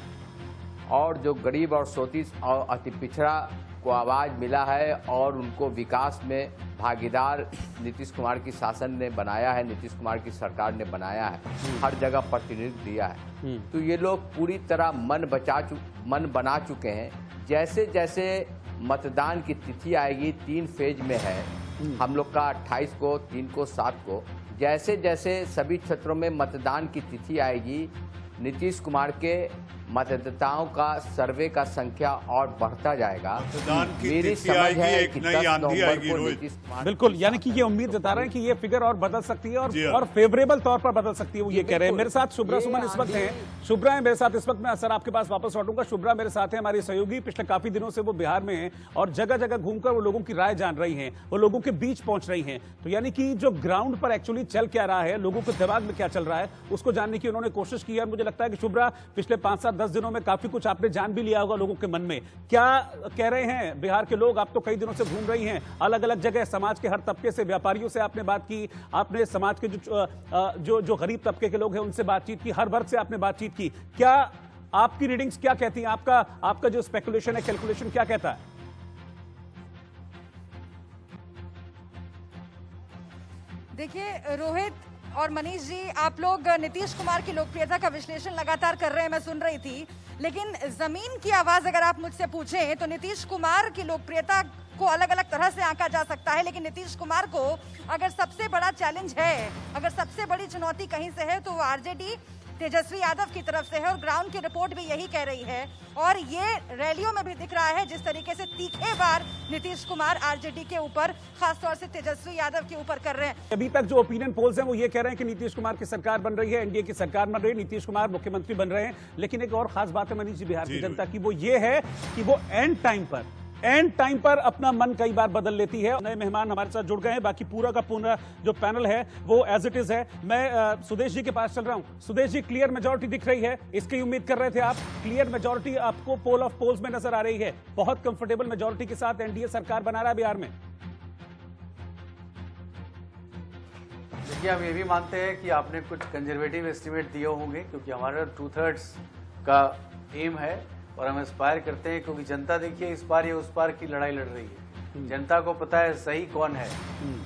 और जो गरीब और शोषित और अति पिछड़ा को आवाज़ मिला है और उनको विकास में भागीदार नीतीश कुमार की शासन ने बनाया है, नीतीश कुमार की सरकार ने बनाया है, हर जगह प्रतिनिधित्व दिया है। तो ये लोग पूरी तरह मन बना चुके हैं। जैसे जैसे मतदान की तिथि आएगी, 3 फेज में है हम लोग का, 28 को, 3 को, 7 को, जैसे जैसे सभी क्षेत्रों में मतदान की तिथि आएगी, नीतीश कुमार के मतदाताओं का सर्वे का संख्या और बढ़ता जाएगा। मतदान की मेरी तिथि समझ आएगी, है एक कि नई 10 आंधी नवंबर आएगी, को रोहित। नीतीश कुमार बिल्कुल, यानी कि ये उम्मीद जता रहे हैं कि ये फिगर और बदल सकती है जी हाँ। और फेवरेबल तौर पर बदल सकती है, वो ये कह रहे हैं। मेरे साथ शुभ्रा सुमन इस वक्त हैं। शुभ्रा है मेरे साथ इस वक्त। मैं सर आपके पास वापस लौटूंगा। शुभ्रा मेरे साथ है, हमारी सहयोगी, पिछले काफी दिनों से वो बिहार में हैं और जगह जगह घूमकर वो लोगों की राय जान रही हैं, वो लोगों के बीच पहुंच रही हैं। तो यानी कि जो ग्राउंड पर एक्चुअली चल क्या रहा है, लोगों के दिमाग में क्या चल रहा है, उसको जानने की उन्होंने कोशिश की है। और मुझे लगता है कि शुभ्रा, पिछले 5-7-10 दिनों में काफी कुछ आपने जान भी लिया होगा लोगों के मन में। क्या कह रहे हैं बिहार के लोग? आप तो कई दिनों से घूम रही हैं अलग अलग जगह, समाज के हर तबके से, व्यापारियों से आपने बात की, आपने समाज के जो गरीब तबके के लोग हैं उनसे बातचीत की, हर वर्ग से आपने बातचीत की। क्या आपकी रीडिंग्स क्या कहती हैं? आपका जो स्पेकुलेशन है, कैलकुलेशन क्या कहता है? देखिए रोहित और मनीष जी, आप लोग नीतीश कुमार की लोकप्रियता का विश्लेषण लगातार कर रहे हैं, मैं सुन रही थी, लेकिन जमीन की आवाज अगर आप मुझसे पूछें तो नीतीश कुमार की लोकप्रियता को अलग अलग तरह से आंका जा सकता है, लेकिन नीतीश कुमार को अगर सबसे बड़ा चैलेंज है, अगर सबसे बड़ी चुनौती कहीं से है तो वो आरजेडी तेजस्वी यादव की तरफ से है और ग्राउंड की रिपोर्ट भी यही कह रही है। और ये रैलियों में भी दिख रहा है जिस तरीके से तीखे बार नीतीश कुमार आरजेडी के ऊपर, खासतौर से तेजस्वी यादव के ऊपर कर रहे हैं। अभी तक जो ओपिनियन पोल्स हैं वो ये कह रहे हैं कि नीतीश कुमार की सरकार बन रही है, एनडीए की सरकार बन रही है, नीतीश कुमार मुख्यमंत्री बन रहे हैं। लेकिन एक और खास बात है मनीष जी बिहार की जनता की, वो ये है कि वो एंड टाइम पर अपना मन कई बार बदल लेती है। नए मेहमान हमारे साथ जुड़ गए हैं, बाकी पूरा का पूरा जो पैनल है वो एज इट इज है। मैं सुदेश जी के पास चल रहा हूं। सुदेश जी, क्लियर मेजॉरिटी दिख रही है, इसकी उम्मीद कर रहे थे आप? क्लियर मेजॉरिटी आपको पोल ऑफ पोल्स में नजर आ रही है, बहुत कंफर्टेबल मेजॉरिटी के साथ एनडीए सरकार बना रहा है बिहार में। देखिए, हम ये भी मानते हैं कि आपने कुछ कंजर्वेटिव एस्टिमेट दिए होंगे, क्योंकि हमारा 2/3 का एम है और हम एस्पायर करते हैं, क्योंकि जनता देखिए इस पार या उस पार की लड़ाई लड़ रही है। जनता को पता है सही कौन है,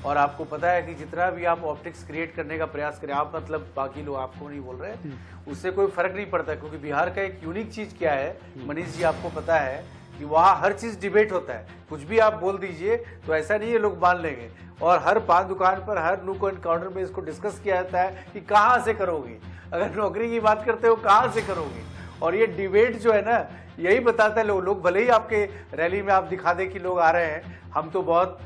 और आपको पता है कि जितना भी आप ऑप्टिक्स क्रिएट करने का प्रयास करें, आप मतलब बाकी लोग आपको नहीं बोल रहे, उससे कोई फर्क नहीं पड़ता। क्योंकि बिहार का एक यूनिक चीज क्या है मनीष जी, आपको पता है कि वहाँ हर चीज डिबेट होता है। कुछ भी आप बोल दीजिए तो ऐसा नहीं है लोग मान लेंगे, और हर पान दुकान पर, हर नुक एंड काउंटर में इसको डिस्कस किया जाता है कि कहाँ से करोगे, अगर नौकरी की बात करते हो कहाँ से करोगे। और ये डिबेट जो है ना, यही बताता है लोग भले ही आपके रैली में आप दिखा दें कि लोग आ रहे हैं, हम तो बहुत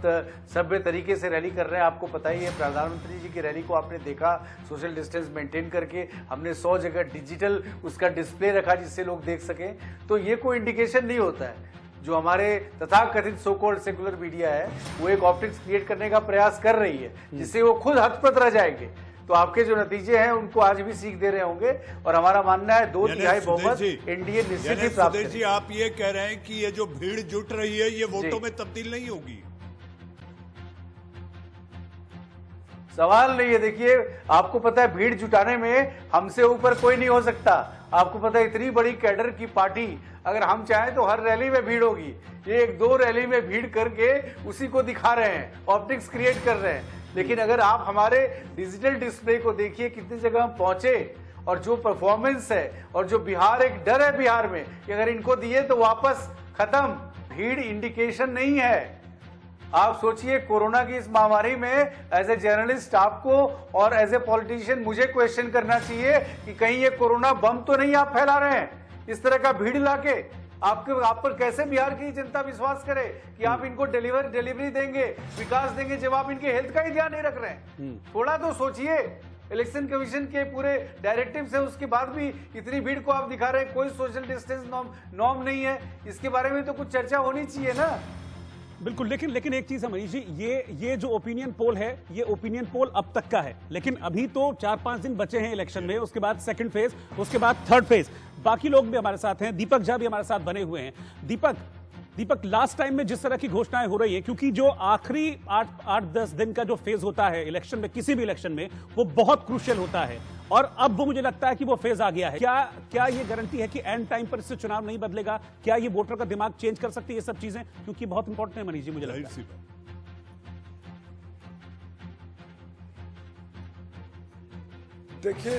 सभ्य तरीके से रैली कर रहे हैं। आपको पता ही है, प्रधानमंत्री जी की रैली को आपने देखा, सोशल डिस्टेंस मेंटेन करके हमने 100 जगह डिजिटल उसका डिस्प्ले रखा जिससे लोग देख सकें। तो ये कोई इंडिकेशन नहीं होता है। जो हमारे तथाकथित सो कॉल्ड सेकुलर मीडिया है वो एक ऑप्टिक्स क्रिएट करने का प्रयास कर रही है, जिससे वो खुद हतप्रत रह जाएंगे। तो आपके जो नतीजे हैं उनको आज भी सीख दे रहे होंगे, और हमारा मानना है 2/3 बहुमत एनडीए निश्चित ही प्राप्त करेगी। जी, आप ये कह रहे हैं कि ये जो भीड़ जुट रही है ये वोटों में तब्दील नहीं होगी? सवाल नहीं है। देखिए, आपको पता है भीड़ जुटाने में हमसे ऊपर कोई नहीं हो सकता। आपको पता है इतनी बड़ी कैडर की पार्टी, अगर हम चाहें तो हर रैली में भीड़ होगी। ये 1-2 रैली में भीड़ करके उसी को दिखा रहे हैं, ऑप्टिक्स क्रिएट कर रहे हैं। लेकिन अगर आप हमारे डिजिटल डिस्प्ले को देखिए, कितनी जगह हम पहुंचे, और जो परफॉर्मेंस है, और जो बिहार, एक डर है बिहार में कि अगर इनको दिए तो वापस खत्म। भीड़ इंडिकेशन नहीं है। आप सोचिए, कोरोना की इस महामारी में एज ए जर्नलिस्ट आपको और एज ए पॉलिटिशियन मुझे क्वेश्चन करना चाहिए कि कहीं ये कोरोना बम तो नहीं आप फैला रहे हैं इस तरह का भीड़ लाके। आप पर कैसे बिहार की जनता विश्वास करे कि आप इनको डिलीवरी देंगे, विकास देंगे, जब आप इनके हेल्थ का ही ध्यान नहीं रख रहे हैं? थोड़ा तो सोचिए। इलेक्शन कमीशन के पूरे डायरेक्टिव है, उसके बाद भी इतनी भीड़ को आप दिखा रहे हैं, कोई सोशल डिस्टेंस नॉर्म नहीं है, इसके बारे में तो कुछ चर्चा होनी चाहिए ना। बिल्कुल, लेकिन एक चीज है मनीष जी, ये जो ओपिनियन पोल है, ये ओपिनियन पोल अब तक का है, लेकिन अभी तो 4-5 दिन बचे हैं इलेक्शन में, उसके बाद सेकंड फेज, उसके बाद थर्ड फेज। बाकी लोग भी हमारे साथ हैं, दीपक झा भी हमारे साथ बने हुए हैं। दीपक, लास्ट टाइम में जिस तरह की घोषणाएं हो रही है, क्योंकि जो आखिरी 8-10 दिन का जो फेज होता है इलेक्शन में, किसी भी इलेक्शन में, वो बहुत क्रूशियल होता है, और अब वो मुझे लगता है कि वो फेज आ गया है। क्या ये गारंटी है कि एंड टाइम पर इससे चुनाव नहीं बदलेगा? क्या ये वोटर का दिमाग चेंज कर सकती है ये सब चीजें? क्योंकि बहुत इंपॉर्टेंट है मनीष जी, मुझे लगता है। देखिए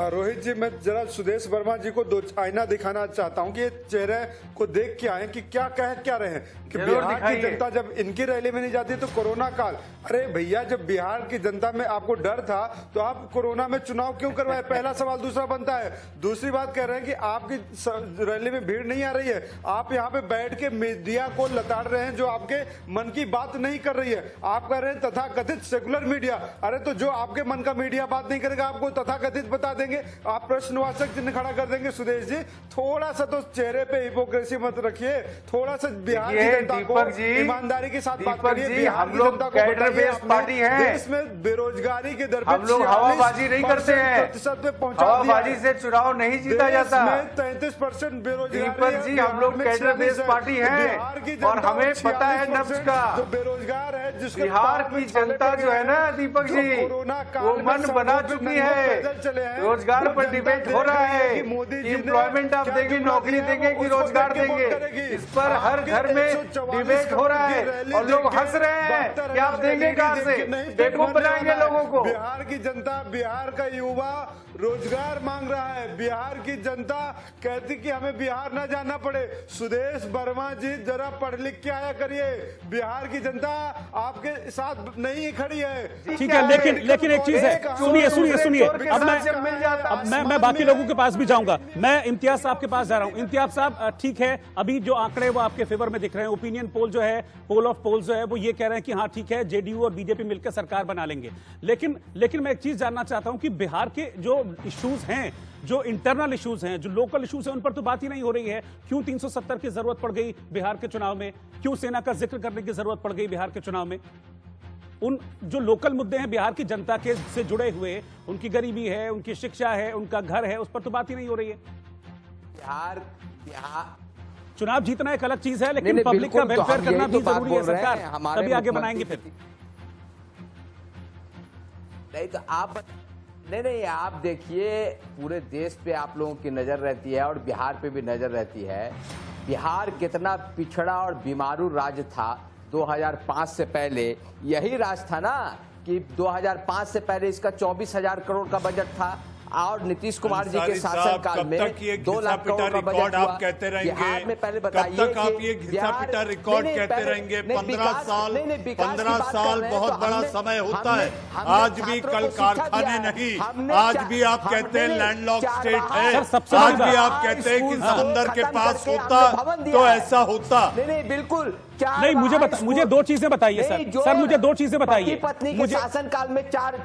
रोहित जी, मैं जरा सुदेश वर्मा जी को दो आईना दिखाना चाहता हूं कि ये चेहरे को देख के आए कि क्या कह क्या रहे हैं कि बिहार की जनता जब इनकी रैली में नहीं जाती तो कोरोना काल। अरे भैया, जब बिहार की जनता में आपको डर था तो आप कोरोना में चुनाव क्यों करवाए? पहला सवाल। दूसरा बनता है, दूसरी बात कह रहे हैं कि आपकी रैली में भीड़ नहीं आ रही है, आप यहाँ पे बैठ के मीडिया को लताड़ रहे हैं जो आपके मन की बात नहीं कर रही है। आप कह रहे हैं तथाकथित सेकुलर मीडिया। अरे तो जो आपके मन का मीडिया बात नहीं करेगा आपको तथाकथित बता देंगे, आप प्रश्नवाचक चिन्ह खड़ा कर देंगे। सुदेश जी, थोड़ा सा तो चेहरे पे हिपोक्रेसी मत रखिए, थोड़ा सा बिहार की जनता को ईमानदारी के साथ बात करिए। बिहार की जनता को पार्टी है, देश में बेरोजगारी के दर पे हम लोग हवाबाजी नहीं करते हैं, प्रतिशत पे पहुंचा दिया। हवाबाजी से चुनाव नहीं जीता जाता। 33% बेरोजगारी। दीपक जी, हम लोग कैडर बेस्ड पार्टी है और हमें पता है नब्ज का। जो बेरोजगार है, जिसके बिहार की जनता जो है ना दीपक जी, वो मन बना चुकी है। रोजगार पर डिबेट हो रहा है, मोदी जी एम्प्लॉयमेंट आप देंगे, नौकरी देंगे कि रोजगार देंगे, इस पर हर घर में डिबेट हो रहा है और लोग हंस रहे हैं कि आप देंगे कहां से, बेवकूफ बनाएंगे लोगों को। बिहार की जनता, बिहार का युवा रोजगार मांग रहा है। बिहार की जनता कहती कि हमें बिहार ना जाना पड़े। सुदेश वर्मा जी, जरा पढ़ लिख के आया करिए। बिहार की जनता आपके साथ नहीं खड़ी है। ठीक है, लेकिन एक चीज है, सुनिए। अब मैं बाकी लोगों के पास भी जाऊंगा। मैं इम्तियाज साहब के पास जा रहा हूं। इम्तियाज साहब, ठीक है, अभी जो आंकड़े वो आपके फेवर में दिख रहे हैं, ओपिनियन पोल जो है, पोल ऑफ पोल्स जो है, वो ये कह रहे हैं कि हाँ ठीक है, जेडीयू और बीजेपी मिलकर सरकार बना लेंगे। लेकिन मैं एक चीज जानना चाहता हूं कि बिहार के जो इश्यूज हैं, जो इंटरनल इश्यूज हैं, जो लोकल इश्यूज हैं, उन पर तो बात ही नहीं हो रही है। क्यों 370 की जरूरत पड़ गई बिहार के चुनाव में? क्यों सेना का जिक्र करने की जरूरत पड़ गई बिहार के चुनाव में? उन जो लोकल मुद्दे हैं बिहार की जनता के से जुड़े हुए, उनकी गरीबी है, उनकी शिक्षा है, उनका घर है, उस पर तो बात ही नहीं हो रही है। बिहार चुनाव जीतना एक अलग चीज है, लेकिन पब्लिक का वेलफेयर करना भी जरूरी है। सरकार तभी आगे बनाएंगे फिर। नहीं तो आप नहीं, आप देखिए, पूरे देश पे आप लोगों की नजर रहती है और बिहार पे भी नजर रहती है। बिहार कितना पिछड़ा और बीमारू राज्य था 2005 से पहले। यही राज था ना कि 2005 से पहले इसका 24,000 करोड़ का बजट था और नीतीश कुमार जी के शासनकाल में 2 लाख करोड़ का बजट हुआ। आप कहते रहेंगे, बिहार में पहले बताइए, कब तक आप ये घिसा पिटा रिकॉर्ड कहते रहेंगे? 15 साल बहुत बड़ा समय होता है। आज भी कल कारखाने नहीं, आज भी आप कहते हैं लैंडलॉक स्टेट है, आज भी आप कहते हैं कि समंदर के पास होता तो ऐसा होता। नहीं, बिल्कुल नहीं, मुझे 2 चीजें बताइए सर, मुझे 2 चीजें बताइए। पत्नी के शासनकाल में चार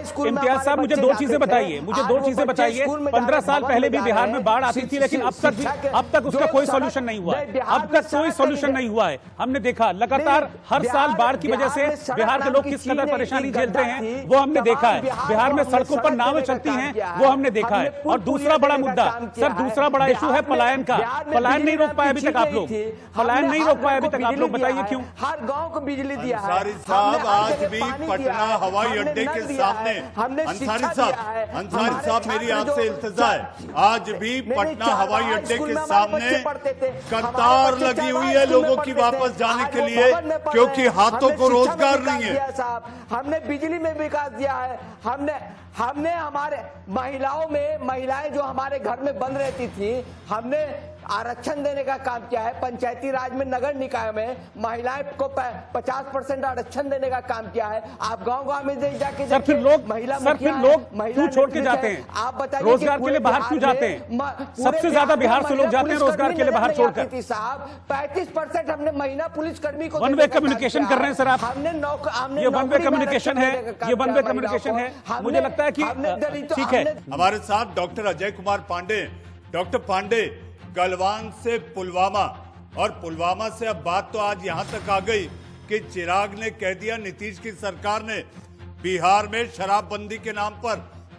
स्कूल। इम्तियाज साहब, मुझे 2 चीजें बताइए, मुझे 2 चीजें बताइए। 15 साल पहले भी बिहार में बाढ़ आती थी, लेकिन अब तक उसका कोई सॉल्यूशन नहीं हुआ है। अब तक कोई सॉल्यूशन नहीं हुआ है। हमने देखा लगातार हर साल बाढ़ की वजह से बिहार के लोग किस कदर परेशानी झेलते हैं, वो हमने देखा है। बिहार में सड़कों पर नावें चलती हैं, वो हमने देखा है। और दूसरा बड़ा मुद्दा सर, दूसरा बड़ा इशू है पलायन का। पलायन नहीं रोक पाए अभी तक आप लोग, पलायन नहीं रोक पाए अभी तक आप लोग, बताइए क्यों? हर गांव को बिजली दिया है। अंसारी साहब, आज भी पटना हवाई अड्डे के सामने, अंसारी साहब मेरी आपसे इल्तिजा है, आज भी पटना हवाई अड्डे के सामने कतार लगी हुई है लोगों की वापस जाने के लिए, क्योंकि हाथों को रोजगार नहीं है। साहब, हमने बिजली में विकास दिया है, हमने हमारे महिलाएं जो हमारे घर में बंद रहती थी, हमने आरक्षण देने का काम किया है, पंचायती राज में नगर निकाय में महिलाएं को 50% आरक्षण देने का काम किया है। आप गांव-गांव में जाके सर फिर लोग क्यों छोड़ के जाते हैं? आप बताइए रोजगार के लिए बाहर क्यों जाते हैं? सबसे ज्यादा बिहार से लोग जाते हैं रोजगार के लिए बाहर छोड़कर। साहब 35% हमने महिला पुलिसकर्मी को वन वे कम्युनिकेशन कर रहे हैं सर आप। हमने ये वन वे कम्युनिकेशन है, ये वन वे कम्युनिकेशन है। मुझे लगता है कि ठीक है। हमारे साथ डॉक्टर अजय कुमार पांडे। डॉक्टर पांडे, गलवान से पुलवामा और पुलवामा से अब बात तो आज यहां तक आ गई कि चिराग ने कह दिया नीतीश की सरकार ने बिहार में शराबबंदी के नाम पर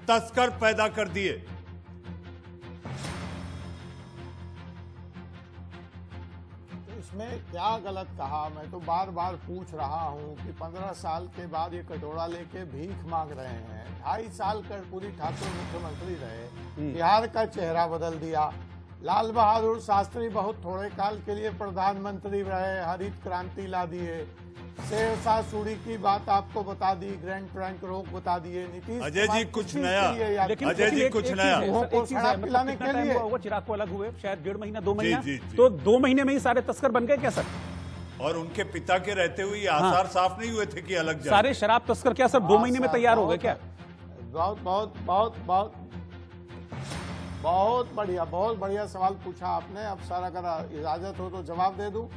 तस्कर पैदा कर दिए। इसमें क्या गलत कहा? मैं तो बार बार पूछ रहा हूं कि 15 साल के बाद ये कटोरा लेके भीख मांग रहे हैं। 2.5 साल कर्पूरी ठाकुर मुख्यमंत्री रहे, बिहार का चेहरा बदल दिया। लाल बहादुर शास्त्री बहुत थोड़े काल के लिए प्रधानमंत्री रहे, हरित क्रांति ला दिए। शेरशाह सूरी की बात आपको बता दी, ग्रैंड ट्रंक रोक बता दिए। नीतीश अजय जी कुछ नया, अजय जी कुछ नया पिलाने के लिए चिराग को अलग हुए शायद 1.5 महीना 2 महीना, तो 2 महीने में ही सारे तस्कर बन गए क्या सर? और उनके पिता के रहते हुए आसार साफ नहीं हुए थे कि अलग जाए। सारे शराब तस्कर क्या सर 2 महीने में तैयार हो गए क्या? बहुत बहुत बहुत बहुत बहुत बढ़िया सवाल पूछा आपने। अब सर अगर इजाजत हो तो जवाब दे दूं।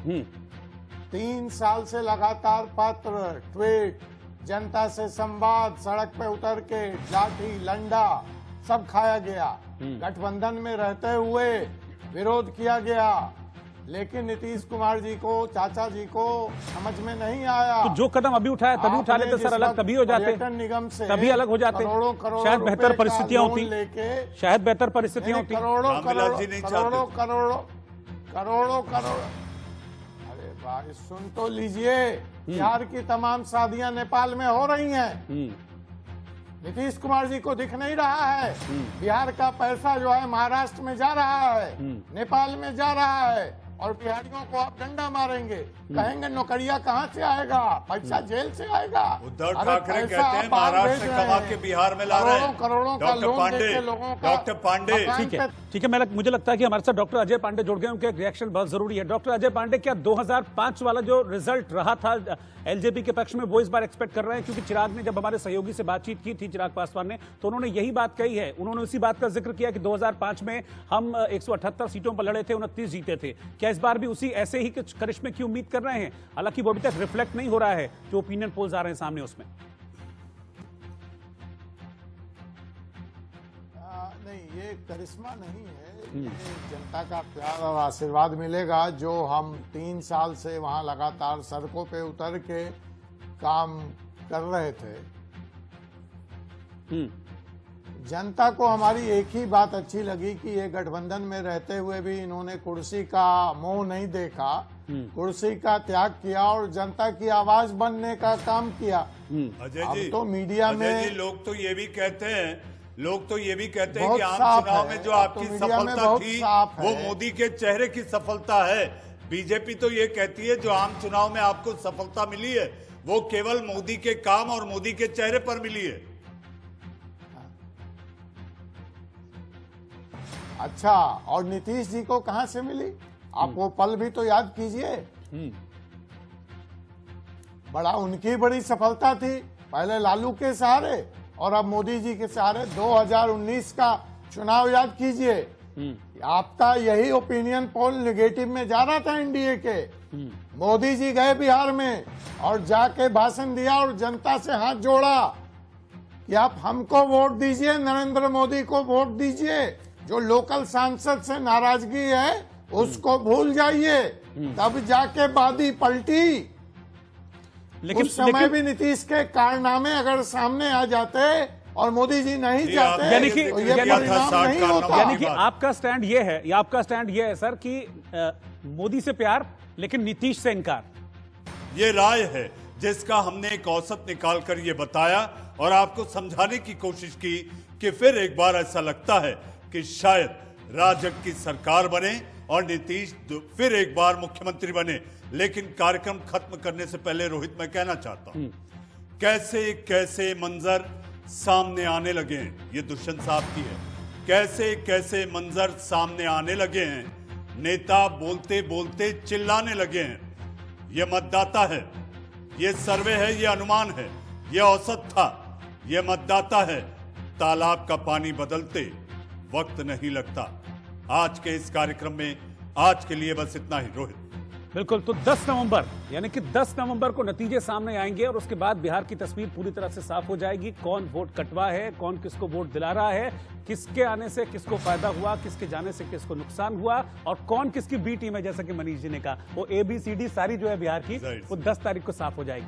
3 साल से लगातार पत्र, ट्वीट, जनता से संवाद, सड़क पे उतर के लाठी लंडा सब खाया गया। गठबंधन में रहते हुए विरोध किया गया, लेकिन नीतीश कुमार जी को, चाचा जी को समझ में नहीं आया। तो जो कदम अभी उठाया तभी उठा लेते सर, अलग तभी हो जाते, पर्यटन निगम से तभी अलग हो जाते, शायद बेहतर परिस्थितियां होती, शायद बेहतर परिस्थितियां होती। करोड़ों करोड़ों अरे भाई सुन तो लीजिए, बिहार की तमाम शादियां नेपाल में हो रही हैं। नीतीश कुमार जी को दिख नहीं रहा है। बिहार का पैसा जो है महाराष्ट्र में जा रहा है, नेपाल में जा रहा है, और बिहारियों को आप डंडा मारेंगे, कहेंगे नौकरियां कहाँ से आएगा, पैसा जेल से आएगा। उद्धव ठाकरे कहते हैं महाराष्ट्र से कमा के बिहार में ला रहे हैं। करोड़ों का लोन देके लोगों का। डॉक्टर पांडे, ठीक है, मुझे लगता है कि हमारे साथ डॉक्टर अजय पांडे जुड़ गए, उनके रिएक्शन बहुत जरूरी है। डॉक्टर अजय पांडे, क्या 2005 वाला जो रिजल्ट रहा था एलजेपी के पक्ष में वो इस बार एक्सपेक्ट कर रहे हैं? क्योंकि चिराग ने जब हमारे सहयोगी से बातचीत की थी, चिराग पासवान ने, तो उन्होंने यही बात कही है। उन्होंने उसी बात का जिक्र किया कि 2005 में हम 178 सीटों पर लड़े थे, 29 जीते थे। क्या इस बार भी उसी ऐसे ही कुछ करिश्मे की उम्मीद कर रहे हैं? हालांकि वो अभी तक रिफ्लेक्ट नहीं हो रहा है, जो ओपिनियन पोल्स आ रहे हैं सामने उसमें। नहीं, ये करिश्मा नहीं है, ये जनता का प्यार और आशीर्वाद मिलेगा। जो हम 3 साल से वहां लगातार सड़कों पे उतर के काम कर रहे थे, जनता को हमारी एक ही बात अच्छी लगी कि ये गठबंधन में रहते हुए भी इन्होंने कुर्सी का मोह नहीं देखा, कुर्सी का त्याग किया और जनता की आवाज बनने का काम किया। अजय जी, तो मीडिया में लोग तो ये भी कहते हैं कि आम चुनाव में जो आपकी सफलता थी वो मोदी के चेहरे की सफलता है। बीजेपी तो ये कहती है जो आम चुनाव में आपको सफलता मिली है वो केवल मोदी के काम और मोदी के चेहरे पर मिली है। अच्छा, और नीतीश जी को कहां से मिली? आप वो पल भी तो याद कीजिए। बड़ा उनकी बड़ी सफलता थी, पहले लालू के सहारे और अब मोदी जी के सहारे। 2019 का चुनाव याद कीजिए, आपका यही ओपिनियन पोल नेगेटिव में जा रहा था एनडीए के। मोदी जी गए बिहार में और जाके भाषण दिया और जनता से हाथ जोड़ा कि आप हमको वोट दीजिए, नरेंद्र मोदी को वोट दीजिए। जो लोकल सांसद से नाराजगी है उसको भूल जाइए। तब जाके बादी पलटी। लेकिन उस समय भी नीतीश के कारनामे अगर सामने आ जाते और मोदी जी नहीं जाते यानी कि तो ये परिणाम नहीं होता। यानी कि आपका स्टैंड ये है, या आपका स्टैंड ये है सर कि मोदी से प्यार लेकिन नीतीश से इनकार। ये राय है जिसका हमने एक औसत निकालकर ये बताया और आपको समझाने की कोशिश की कि फिर एक बार ऐसा लगता है कि शायद राजग की सरकार बने और नीतीश फिर एक बार मुख्यमंत्री बने। लेकिन कार्यक्रम खत्म करने से पहले रोहित, मैं कहना चाहता हूं कैसे कैसे मंजर सामने आने लगे हैं, ये दुष्यंत साहब की है, कैसे कैसे मंजर सामने आने लगे हैं नेता बोलते बोलते चिल्लाने लगे हैं। ये मतदाता है, ये सर्वे है, ये अनुमान है, ये औसत था, ये मतदाता है। तालाब का पानी बदलते वक्त नहीं लगता। आज के इस कार्यक्रम में आज के लिए बस इतना ही। रोहित। बिल्कुल, तो 10 नवंबर यानी कि 10 नवंबर को नतीजे सामने आएंगे और उसके बाद बिहार की तस्वीर पूरी तरह से साफ हो जाएगी। कौन वोट कटवा है, कौन किसको वोट दिला रहा है, किसके आने से किसको फायदा हुआ, किसके जाने से किसको नुकसान हुआ और कौन किसकी बी टीम है। जैसा कि मनीष जी ने कहा, वो ABCD सारी जो है बिहार की, वो 10 तारीख को साफ हो जाएगी।